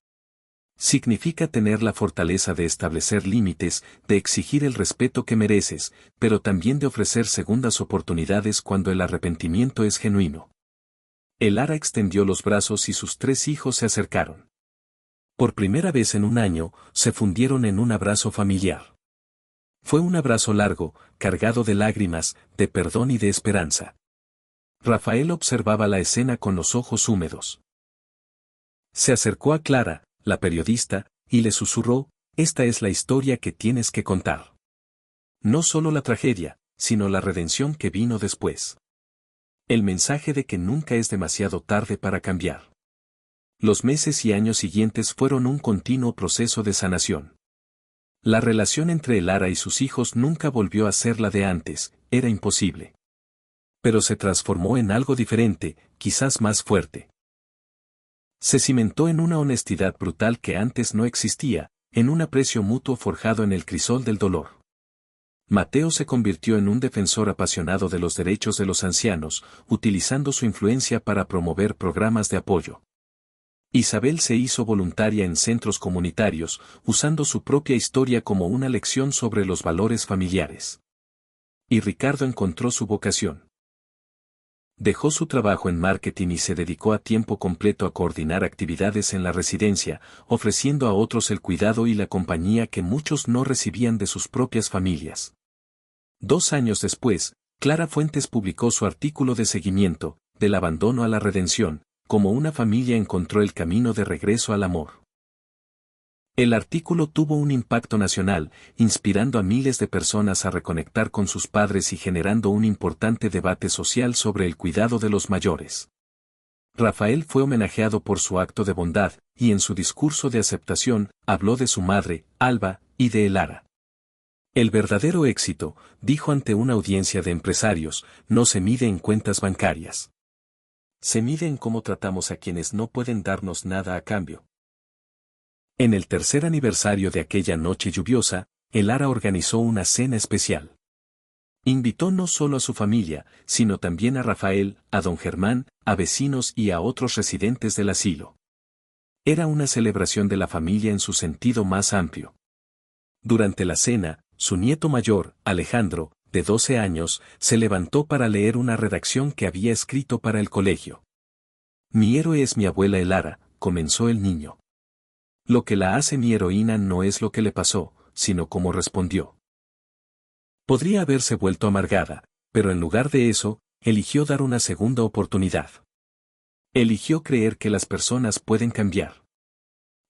Speaker 1: Significa tener la fortaleza de establecer límites, de exigir el respeto que mereces, pero también de ofrecer segundas oportunidades cuando el arrepentimiento es genuino. Elara extendió los brazos y sus 3 hijos se acercaron. Por primera vez en un año, se fundieron en un abrazo familiar. Fue un abrazo largo, cargado de lágrimas, de perdón y de esperanza. Rafael observaba la escena con los ojos húmedos. Se acercó a Clara, la periodista, y le susurró, esta es la historia que tienes que contar. No solo la tragedia, sino la redención que vino después. El mensaje de que nunca es demasiado tarde para cambiar. Los meses y años siguientes fueron un continuo proceso de sanación. La relación entre Elara y sus hijos nunca volvió a ser la de antes, era imposible. Pero se transformó en algo diferente, quizás más fuerte. Se cimentó en una honestidad brutal que antes no existía, en un aprecio mutuo forjado en el crisol del dolor. Mateo se convirtió en un defensor apasionado de los derechos de los ancianos, utilizando su influencia para promover programas de apoyo. Isabel se hizo voluntaria en centros comunitarios, usando su propia historia como una lección sobre los valores familiares. Y Ricardo encontró su vocación. Dejó su trabajo en marketing y se dedicó a tiempo completo a coordinar actividades en la residencia, ofreciendo a otros el cuidado y la compañía que muchos no recibían de sus propias familias. 2 años después, Clara Fuentes publicó su artículo de seguimiento, del abandono a la redención, como una familia encontró el camino de regreso al amor. El artículo tuvo un impacto nacional, inspirando a miles de personas a reconectar con sus padres y generando un importante debate social sobre el cuidado de los mayores. Rafael fue homenajeado por su acto de bondad, y en su discurso de aceptación, habló de su madre, Alba, y de Elara. El verdadero éxito, dijo ante una audiencia de empresarios, no se mide en cuentas bancarias. Se mide en cómo tratamos a quienes no pueden darnos nada a cambio. En el 3er aniversario de aquella noche lluviosa, Elara organizó una cena especial. Invitó no solo a su familia, sino también a Rafael, a don Germán, a vecinos y a otros residentes del asilo. Era una celebración de la familia en su sentido más amplio. Durante la cena, su nieto mayor, Alejandro, de 12 años, se levantó para leer una redacción que había escrito para el colegio. Mi héroe es mi abuela Elara, comenzó el niño. Lo que la hace mi heroína no es lo que le pasó, sino cómo respondió. Podría haberse vuelto amargada, pero en lugar de eso, eligió dar una segunda oportunidad. Eligió creer que las personas pueden cambiar.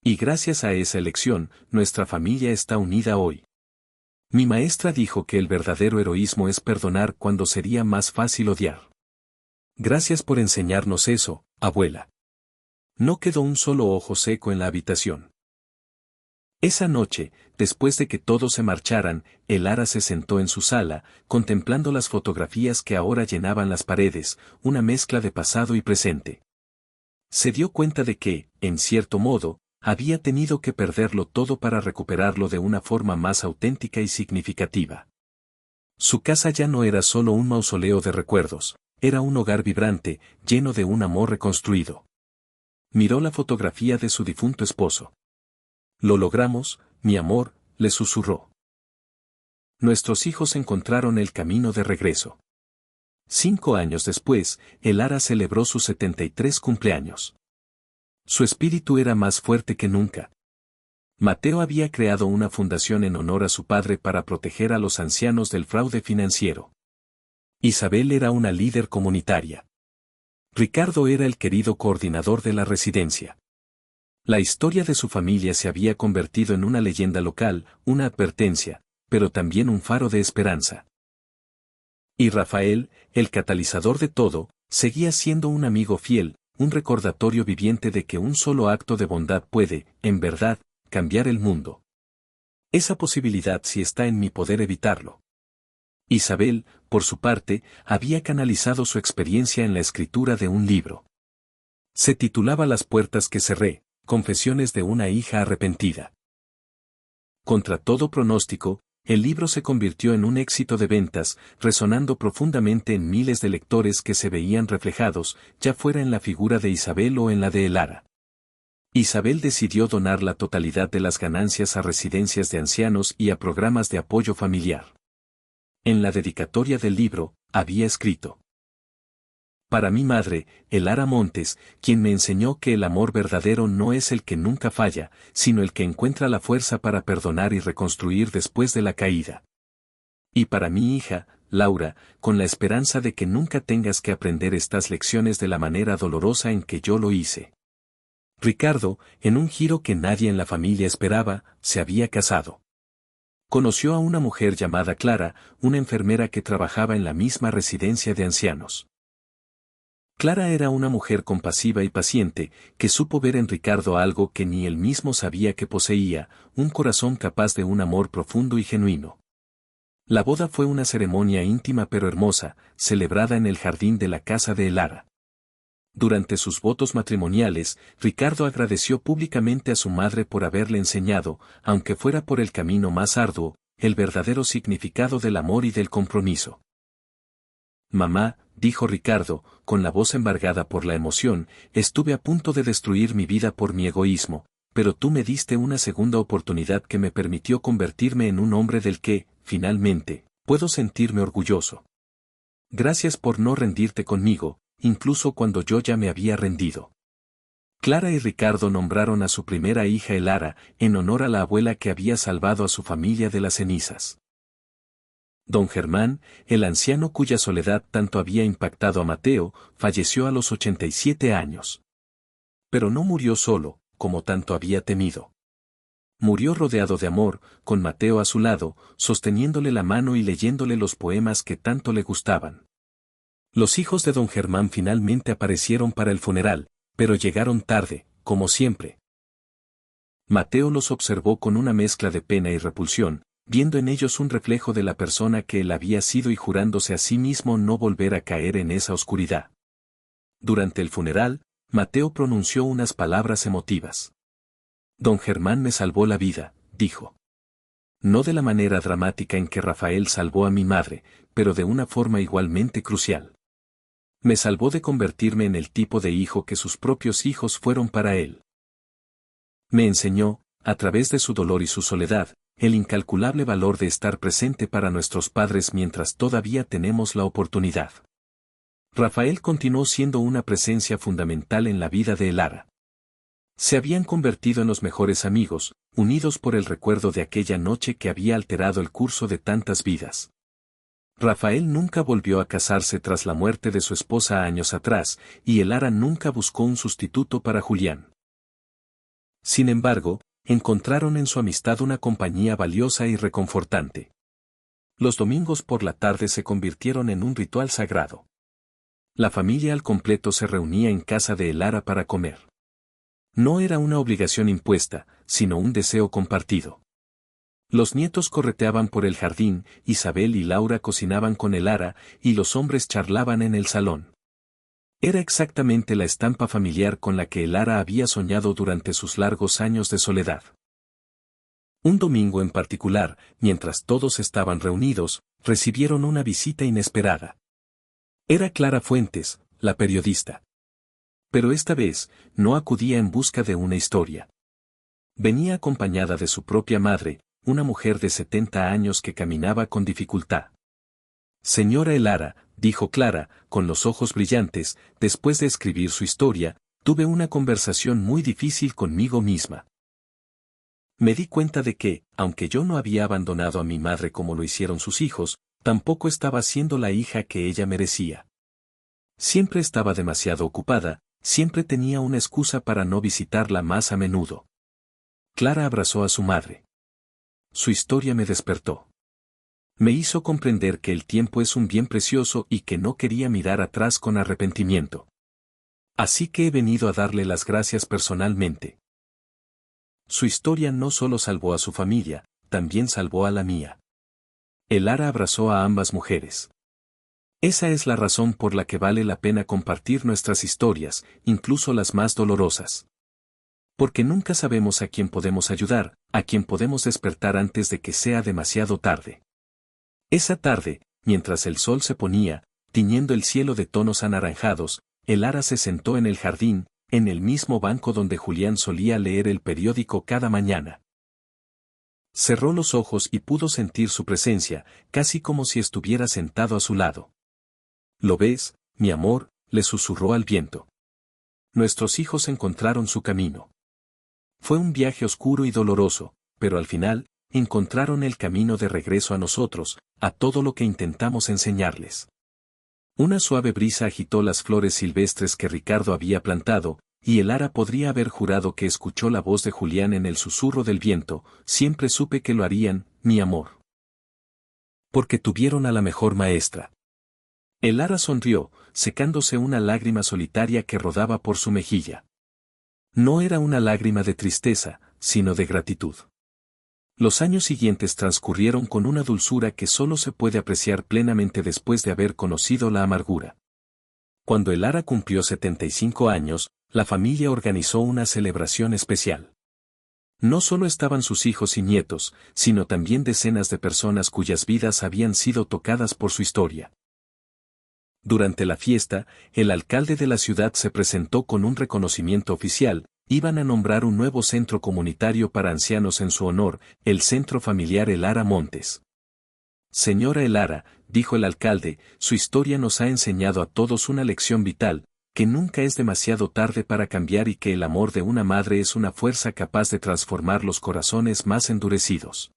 Speaker 1: Y gracias a esa elección, nuestra familia está unida hoy. Mi maestra dijo que el verdadero heroísmo es perdonar cuando sería más fácil odiar. Gracias por enseñarnos eso, abuela. No quedó un solo ojo seco en la habitación. Esa noche, después de que todos se marcharan, Elara se sentó en su sala, contemplando las fotografías que ahora llenaban las paredes, una mezcla de pasado y presente. Se dio cuenta de que, en cierto modo, había tenido que perderlo todo para recuperarlo de una forma más auténtica y significativa. Su casa ya no era solo un mausoleo de recuerdos, era un hogar vibrante, lleno de un amor reconstruido. Miró la fotografía de su difunto esposo. Lo logramos, mi amor, le susurró. Nuestros hijos encontraron el camino de regreso. 5 años después, Elara celebró su 73 cumpleaños. Su espíritu era más fuerte que nunca. Mateo había creado una fundación en honor a su padre para proteger a los ancianos del fraude financiero. Isabel era una líder comunitaria. Ricardo era el querido coordinador de la residencia. La historia de su familia se había convertido en una leyenda local, una advertencia, pero también un faro de esperanza. Y Rafael, el catalizador de todo, seguía siendo un amigo fiel, un recordatorio viviente de que un solo acto de bondad puede, en verdad, cambiar el mundo. Esa posibilidad sí está en mi poder evitarlo. Isabel, por su parte, había canalizado su experiencia en la escritura de un libro. Se titulaba Las puertas que cerré, confesiones de una hija arrepentida. Contra todo pronóstico, el libro se convirtió en un éxito de ventas, resonando profundamente en miles de lectores que se veían reflejados, ya fuera en la figura de Isabel o en la de Elara. Isabel decidió donar la totalidad de las ganancias a residencias de ancianos y a programas de apoyo familiar. En la dedicatoria del libro, había escrito: para mi madre, Elara Montes, quien me enseñó que el amor verdadero no es el que nunca falla, sino el que encuentra la fuerza para perdonar y reconstruir después de la caída. Y para mi hija, Laura, con la esperanza de que nunca tengas que aprender estas lecciones de la manera dolorosa en que yo lo hice. Ricardo, en un giro que nadie en la familia esperaba, se había casado. Conoció a una mujer llamada Clara, una enfermera que trabajaba en la misma residencia de ancianos. Clara era una mujer compasiva y paciente, que supo ver en Ricardo algo que ni él mismo sabía que poseía, un corazón capaz de un amor profundo y genuino. La boda fue una ceremonia íntima pero hermosa, celebrada en el jardín de la casa de Elara. Durante sus votos matrimoniales, Ricardo agradeció públicamente a su madre por haberle enseñado, aunque fuera por el camino más arduo, el verdadero significado del amor y del compromiso. Mamá, dijo Ricardo, con la voz embargada por la emoción, estuve a punto de destruir mi vida por mi egoísmo, pero tú me diste una segunda oportunidad que me permitió convertirme en un hombre del que, finalmente, puedo sentirme orgulloso. Gracias por no rendirte conmigo, incluso cuando yo ya me había rendido. Clara y Ricardo nombraron a su primera hija Elara, en honor a la abuela que había salvado a su familia de las cenizas. Don Germán, el anciano cuya soledad tanto había impactado a Mateo, falleció a los 87 años. Pero no murió solo, como tanto había temido. Murió rodeado de amor, con Mateo a su lado, sosteniéndole la mano y leyéndole los poemas que tanto le gustaban. Los hijos de don Germán finalmente aparecieron para el funeral, pero llegaron tarde, como siempre. Mateo los observó con una mezcla de pena y repulsión, viendo en ellos un reflejo de la persona que él había sido y jurándose a sí mismo no volver a caer en esa oscuridad. Durante el funeral, Mateo pronunció unas palabras emotivas. Don Germán me salvó la vida, dijo. No de la manera dramática en que Rafael salvó a mi madre, pero de una forma igualmente crucial. Me salvó de convertirme en el tipo de hijo que sus propios hijos fueron para él. Me enseñó, a través de su dolor y su soledad, el incalculable valor de estar presente para nuestros padres mientras todavía tenemos la oportunidad. Rafael continuó siendo una presencia fundamental en la vida de Elara. Se habían convertido en los mejores amigos, unidos por el recuerdo de aquella noche que había alterado el curso de tantas vidas. Rafael nunca volvió a casarse tras la muerte de su esposa años atrás, y Elara nunca buscó un sustituto para Julián. Sin embargo, encontraron en su amistad una compañía valiosa y reconfortante. Los domingos por la tarde se convirtieron en un ritual sagrado. La familia al completo se reunía en casa de Elara para comer. No era una obligación impuesta, sino un deseo compartido. Los nietos correteaban por el jardín, Isabel y Laura cocinaban con Elara, y los hombres charlaban en el salón. Era exactamente la estampa familiar con la que Elara había soñado durante sus largos años de soledad. Un domingo en particular, mientras todos estaban reunidos, recibieron una visita inesperada. Era Clara Fuentes, la periodista. Pero esta vez, no acudía en busca de una historia. Venía acompañada de su propia madre, una mujer de 70 años que caminaba con dificultad. Señora Elara, dijo Clara, con los ojos brillantes, después de escribir su historia, Tuve una conversación muy difícil conmigo misma. Me di cuenta de que, aunque yo no había abandonado a mi madre como lo hicieron sus hijos, tampoco estaba siendo la hija que ella merecía. Siempre estaba demasiado ocupada, siempre tenía una excusa para no visitarla más a menudo. Clara abrazó a su madre. Su historia me despertó. Me hizo comprender que el tiempo es un bien precioso y que no quería mirar atrás con arrepentimiento. Así que he venido a darle las gracias personalmente. Su historia no solo salvó a su familia, también salvó a la mía. Elara abrazó a ambas mujeres. Esa es la razón por la que vale la pena compartir nuestras historias, incluso las más dolorosas. Porque nunca sabemos a quién podemos ayudar, a quién podemos despertar antes de que sea demasiado tarde. Esa tarde, mientras el sol se ponía, tiñendo el cielo de tonos anaranjados, Elara se sentó en el jardín, en el mismo banco donde Julián solía leer el periódico cada mañana. Cerró los ojos y pudo sentir su presencia, casi como si estuviera sentado a su lado. «¿Lo ves, mi amor?», le susurró al viento. «Nuestros hijos encontraron su camino. Fue un viaje oscuro y doloroso, pero al final, encontraron el camino de regreso a nosotros, a todo lo que intentamos enseñarles». Una suave brisa agitó las flores silvestres que Ricardo había plantado, y Elara podría haber jurado que escuchó la voz de Julián en el susurro del viento. «Siempre supe que lo harían, mi amor. Porque tuvieron a la mejor maestra». Elara sonrió, secándose una lágrima solitaria que rodaba por su mejilla. No era una lágrima de tristeza, sino de gratitud. Los años siguientes transcurrieron con una dulzura que solo se puede apreciar plenamente después de haber conocido la amargura. Cuando Elara cumplió 75 años, la familia organizó una celebración especial. No solo estaban sus hijos y nietos, sino también decenas de personas cuyas vidas habían sido tocadas por su historia. Durante la fiesta, el alcalde de la ciudad se presentó con un reconocimiento oficial. Iban a nombrar un nuevo centro comunitario para ancianos en su honor, el Centro Familiar Elara Montes. «Señora Elara», dijo el alcalde, «su historia nos ha enseñado a todos una lección vital, que nunca es demasiado tarde para cambiar y que el amor de una madre es una fuerza capaz de transformar los corazones más endurecidos».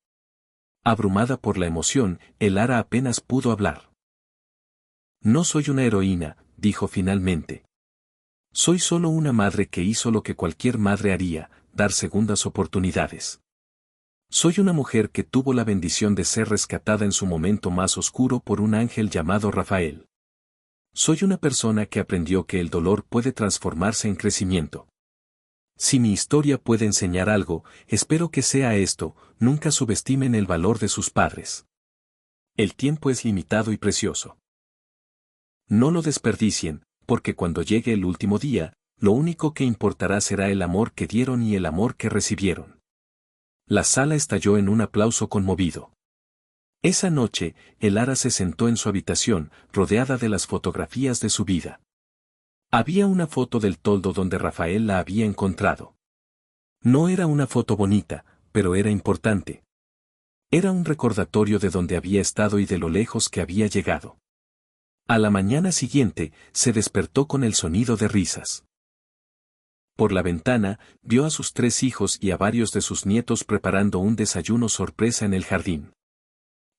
Speaker 1: Abrumada por la emoción, Elara apenas pudo hablar. «No soy una heroína», dijo finalmente. «Soy solo una madre que hizo lo que cualquier madre haría, dar segundas oportunidades. Soy una mujer que tuvo la bendición de ser rescatada en su momento más oscuro por un ángel llamado Rafael. Soy una persona que aprendió que el dolor puede transformarse en crecimiento. Si mi historia puede enseñar algo, espero que sea esto: nunca subestimen el valor de sus padres. El tiempo es limitado y precioso. No lo desperdicien, porque cuando llegue el último día, lo único que importará será el amor que dieron y el amor que recibieron». La sala estalló en un aplauso conmovido. Esa noche, Elara se sentó en su habitación, rodeada de las fotografías de su vida. Había una foto del toldo donde Rafael la había encontrado. No era una foto bonita, pero era importante. Era un recordatorio de dónde había estado y de lo lejos que había llegado. A la mañana siguiente, se despertó con el sonido de risas. Por la ventana, vio a sus 3 hijos y a varios de sus nietos preparando un desayuno sorpresa en el jardín.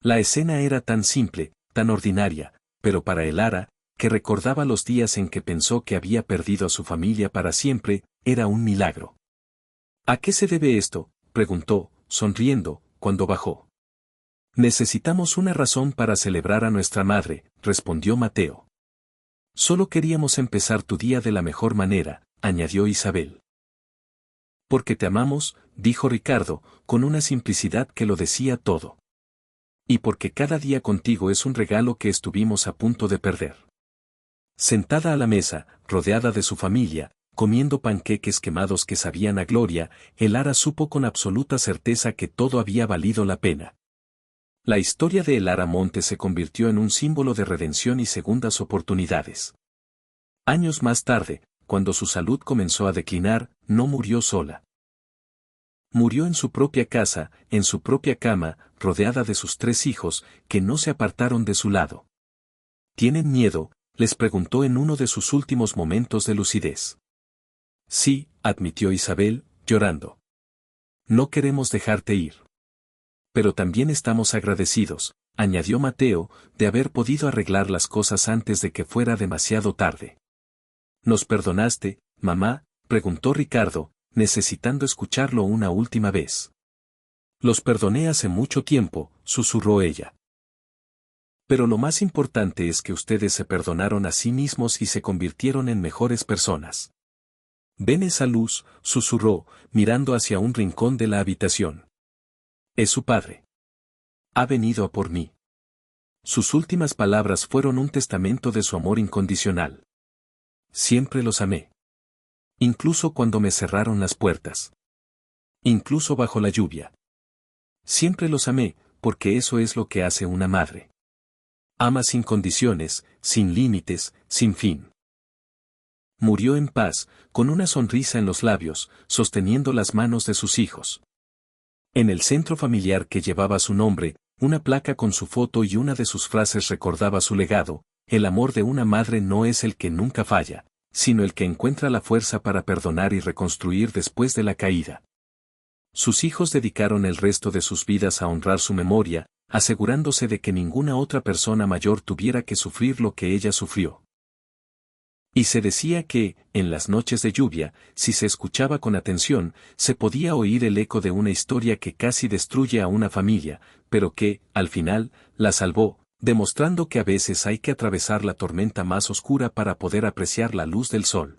Speaker 1: La escena era tan simple, tan ordinaria, pero para Elara, que recordaba los días en que pensó que había perdido a su familia para siempre, era un milagro. «¿A qué se debe esto?», preguntó, sonriendo, cuando bajó. «Necesitamos una razón para celebrar a nuestra madre», respondió Mateo. «Solo queríamos empezar tu día de la mejor manera», añadió Isabel. «Porque te amamos», dijo Ricardo, con una simplicidad que lo decía todo. «Y porque cada día contigo es un regalo que estuvimos a punto de perder». Sentada a la mesa, rodeada de su familia, comiendo panqueques quemados que sabían a gloria, Elara supo con absoluta certeza que todo había valido la pena. La historia de Elara Montes se convirtió en un símbolo de redención y segundas oportunidades. Años más tarde, cuando su salud comenzó a declinar, no murió sola. Murió en su propia casa, en su propia cama, rodeada de sus 3 hijos, que no se apartaron de su lado. «¿Tienen miedo?», les preguntó en uno de sus últimos momentos de lucidez. Sí, admitió Isabel, llorando. No queremos dejarte ir. Pero también estamos agradecidos, añadió Mateo, de haber podido arreglar las cosas antes de que fuera demasiado tarde. ¿Nos perdonaste, mamá?, preguntó Ricardo, necesitando escucharlo una última vez. Los perdoné hace mucho tiempo, susurró ella. Pero lo más importante es que ustedes se perdonaron a sí mismos y se convirtieron en mejores personas. Ven esa luz, susurró, mirando hacia un rincón de la habitación. Es su padre. Ha venido a por mí. Sus últimas palabras fueron un testamento de su amor incondicional. Siempre los amé. Incluso cuando me cerraron las puertas. Incluso bajo la lluvia. Siempre los amé, porque eso es lo que hace una madre. Ama sin condiciones, sin límites, sin fin. Murió en paz, con una sonrisa en los labios, sosteniendo las manos de sus hijos. En el centro familiar que llevaba su nombre, una placa con su foto y una de sus frases recordaba su legado: el amor de una madre no es el que nunca falla, sino el que encuentra la fuerza para perdonar y reconstruir después de la caída. Sus hijos dedicaron el resto de sus vidas a honrar su memoria, asegurándose de que ninguna otra persona mayor tuviera que sufrir lo que ella sufrió. Y se decía que, en las noches de lluvia, si se escuchaba con atención, se podía oír el eco de una historia que casi destruye a una familia, pero que, al final, la salvó, demostrando que a veces hay que atravesar la tormenta más oscura para poder apreciar la luz del sol.